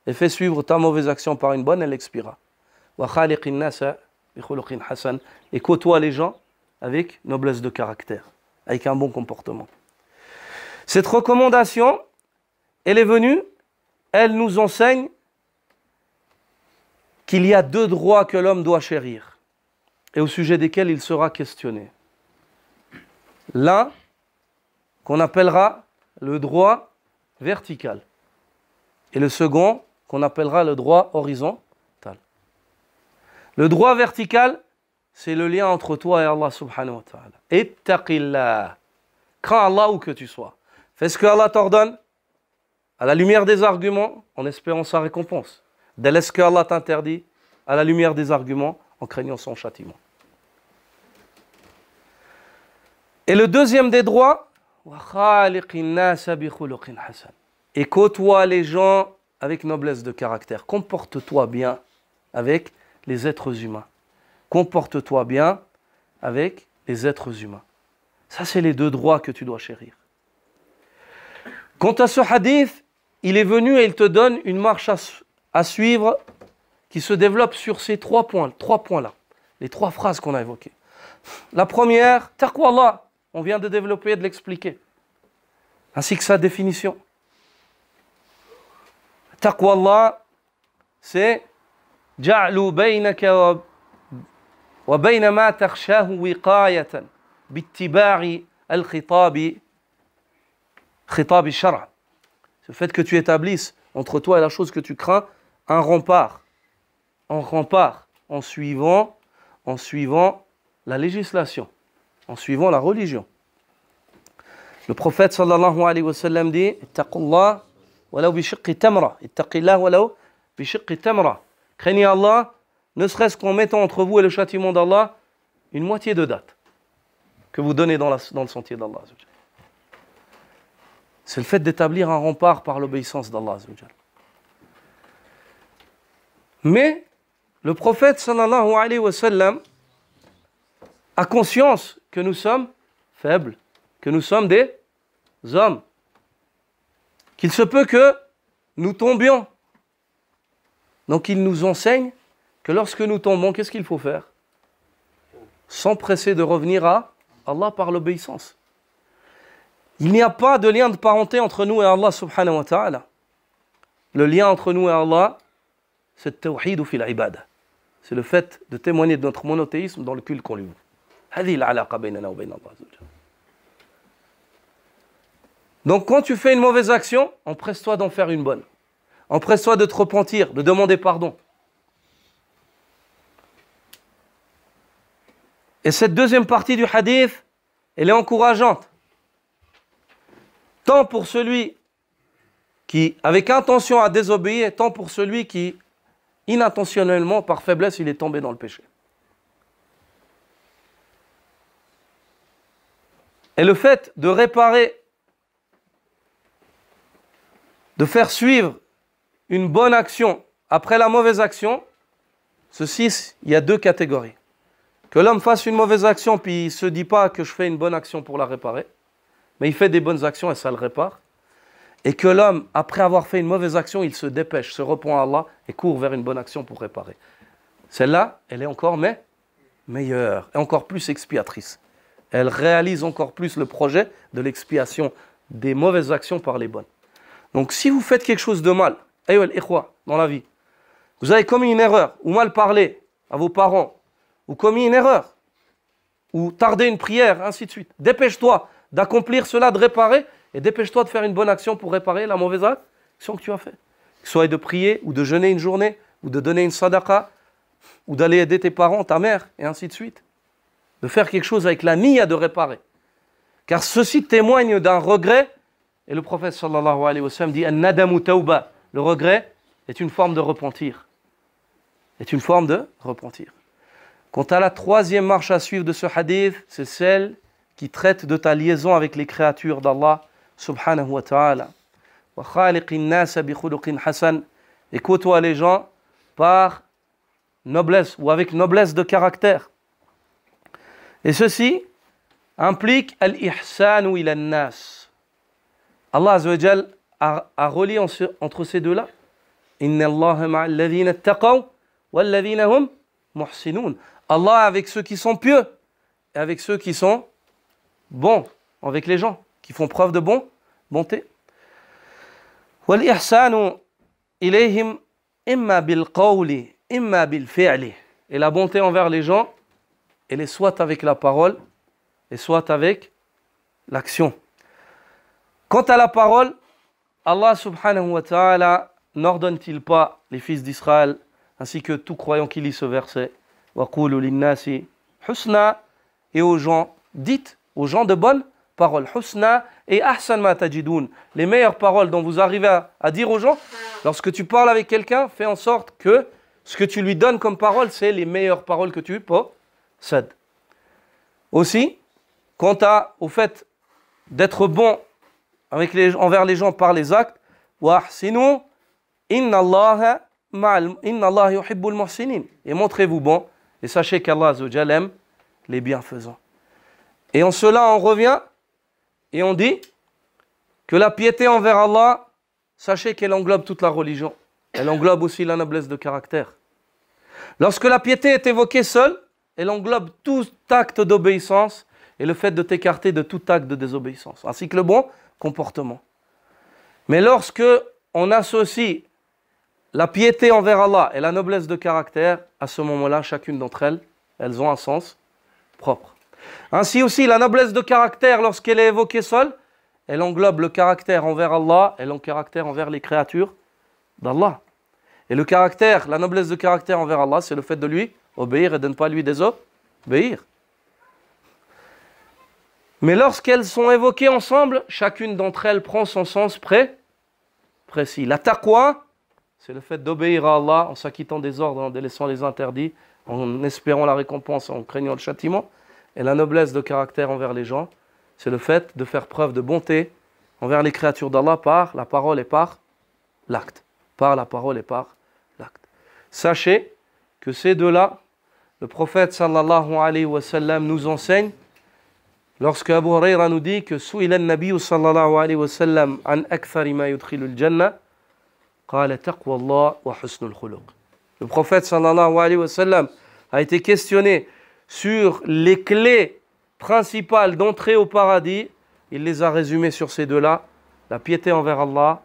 Et fais suivre ta mauvaise action par une bonne, elle expira. Wa khaliqin nasa bi khuluqin hasan. Et côtoie les gens avec noblesse de caractère, avec un bon comportement. Cette recommandation, elle est venue, elle nous enseigne qu'il y a 2 droits que l'homme doit chérir et au sujet desquels il sera questionné. L'un, qu'on appellera le droit vertical, et le second, qu'on appellera le droit horizontal. Le droit vertical, c'est le lien entre toi et Allah subhanahu wa ta'ala. Ittaqillah. Crains Allah où que tu sois. Fais ce que Allah t'ordonne, à la lumière des arguments, en espérant sa récompense. Délaisse ce que Allah t'interdit, à la lumière des arguments, en craignant son châtiment. Et le deuxième des droits, et côtoie les gens avec noblesse de caractère. Comporte-toi bien avec les êtres humains. Comporte-toi bien avec les êtres humains. Ça, c'est les 2 droits que tu dois chérir. Quant à ce hadith, il est venu et il te donne une marche à suivre qui se développe sur ces trois points-là, les trois phrases qu'on a évoquées. La première, taqwa Allah, on vient de développer et de l'expliquer, ainsi que sa définition. Taqwa Allah, c'est ja'lu baynaka wa bayna ma takhshahu wiqayatan bittiba'i al-khitabi shar'a. C'est le fait que tu établisses entre toi et la chose que tu crains un rempart, en suivant la législation, en suivant la religion. Le prophète sallallahu alayhi wa sallam dit ittaqullah walaw bi shiqqi tamra, ittaqillah walaw bi shiqqi tamra. Craignez Allah, ne serait-ce qu'en mettant entre vous et le châtiment d'Allah une moitié de date que vous donnez dans le sentier d'Allah. C'est le fait d'établir un rempart par l'obéissance d'Allah. Mais le prophète sallallahu alayhi wa sallam a conscience que nous sommes faibles, que nous sommes des hommes, qu'il se peut que nous tombions. Donc il nous enseigne que lorsque nous tombons, qu'est-ce qu'il faut faire? S'empresser de revenir à Allah par l'obéissance. Il n'y a pas de lien de parenté entre nous et Allah subhanahu wa ta'ala. Le lien entre nous et Allah, c'est le tawhid fil ibada. C'est le fait de témoigner de notre monothéisme dans le culte qu'on lui voue. Donc quand tu fais une mauvaise action, empresse-toi d'en faire une bonne. Empresse-toi de te repentir, de demander pardon. Et cette deuxième partie du hadith, elle est encourageante. Tant pour celui qui, avec intention, a désobéi, tant pour celui qui, inintentionnellement, par faiblesse, il est tombé dans le péché. Et le fait de réparer, de faire suivre une bonne action après la mauvaise action, ceci, il y a deux catégories. Que l'homme fasse une mauvaise action, puis il ne se dit pas que je fais une bonne action pour la réparer, mais il fait des bonnes actions et ça le répare. Et que l'homme, après avoir fait une mauvaise action, il se dépêche, se repent à Allah et court vers une bonne action pour réparer. Celle-là, elle est encore meilleure et encore plus expiatrice. Elle réalise encore plus le projet de l'expiation des mauvaises actions par les bonnes. Donc si vous faites quelque chose de mal, dans la vie, vous avez commis une erreur, ou mal parlé à vos parents, ou commis une erreur, ou tardé une prière, ainsi de suite. Dépêche-toi d'accomplir cela, de réparer, et dépêche-toi de faire une bonne action pour réparer la mauvaise action que tu as faite. Que ce soit de prier, ou de jeûner une journée, ou de donner une sadaqa, ou d'aller aider tes parents, ta mère, et ainsi de suite. De faire quelque chose avec la niya de réparer. Car ceci témoigne d'un regret, et le prophète sallallahu alayhi wa sallam dit « An-nadamu tawba » le regret est une forme de repentir. Est une forme de repentir. Quant à la troisième marche à suivre de ce hadith, c'est celle qui traite de ta liaison avec les créatures d'Allah subhanahu wa ta'ala. Wa khaliqin nasa bi khuluqin hasan, et côtoie les gens par noblesse ou avec noblesse de caractère. Et ceci implique al-ihsanu ila an-nas. Allah azza wa jal a relié entre ces deux-là. Inna Allaha ma'al ladhina ittaqaw wal ladhina hum muhsinun. Allah avec ceux qui sont pieux et avec ceux qui sont bons, avec les gens qui font preuve de bonté. Wal ihsanu ilayhim imma bil qawli imma bil fi'li. Et la bonté envers les gens, elle est soit avec la parole et soit avec l'action. Quant à la parole, Allah subhanahu wa ta'ala n'ordonne-t-il pas les fils d'Israël ainsi que tout croyant qui lit ce verset wa qulu lin-nasi husna, et aux gens, dites aux gens de bonnes paroles, husna et ahsan ma tajidun, les meilleures paroles dont vous arrivez à dire aux gens. Lorsque tu parles avec quelqu'un, fais en sorte que ce que tu lui donnes comme parole, c'est les meilleures paroles que tu possèdes. Aussi, quant au fait d'être bon envers les gens par les actes, wa ahsinu inna Allah yuhibbul muhsinin, et montrez-vous bon, et sachez qu'Allah azza wa jalla aime les bienfaisants. Et en cela, on revient et on dit que la piété envers Allah, sachez qu'elle englobe toute la religion. Elle englobe aussi la noblesse de caractère. Lorsque la piété est évoquée seule, elle englobe tout acte d'obéissance et le fait de t'écarter de tout acte de désobéissance, ainsi que le bon comportement. Mais lorsque on associe la piété envers Allah et la noblesse de caractère, à ce moment-là, chacune d'entre elles, elles ont un sens propre. Ainsi aussi, la noblesse de caractère, lorsqu'elle est évoquée seule, elle englobe le caractère envers Allah et le caractère envers les créatures d'Allah. Et le caractère, la noblesse de caractère envers Allah, c'est le fait de lui obéir et de ne pas lui désobéir. Mais lorsqu'elles sont évoquées ensemble, chacune d'entre elles prend son sens précis. La taqwa, c'est le fait d'obéir à Allah en s'acquittant des ordres, en délaissant les interdits, en espérant la récompense, en craignant le châtiment. Et la noblesse de caractère envers les gens, c'est le fait de faire preuve de bonté envers les créatures d'Allah par la parole et par l'acte. Par la parole et par l'acte. Sachez que ces deux-là, le prophète sallallahu alayhi wa sallam nous enseigne, lorsque Abu Hurayra nous dit que Su'ila an-Nabi sallallahu alayhi wa sallam an akthari ma yudkhilu al-jannah, qala taqwa Allah wa husnul khuluq. Le prophète sallallahu alayhi wa sallam a été questionné sur les clés principales d'entrée au paradis. Il les a résumées sur ces deux-là, la piété envers Allah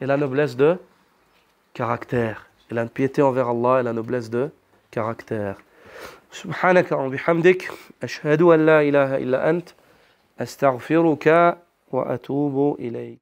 et la noblesse de caractère. Et la piété envers Allah et la noblesse de caractère. Subhanaka wa bihamdik, ashhadu an la ilaha illa ant, astaghfiruka wa atubu ilayk.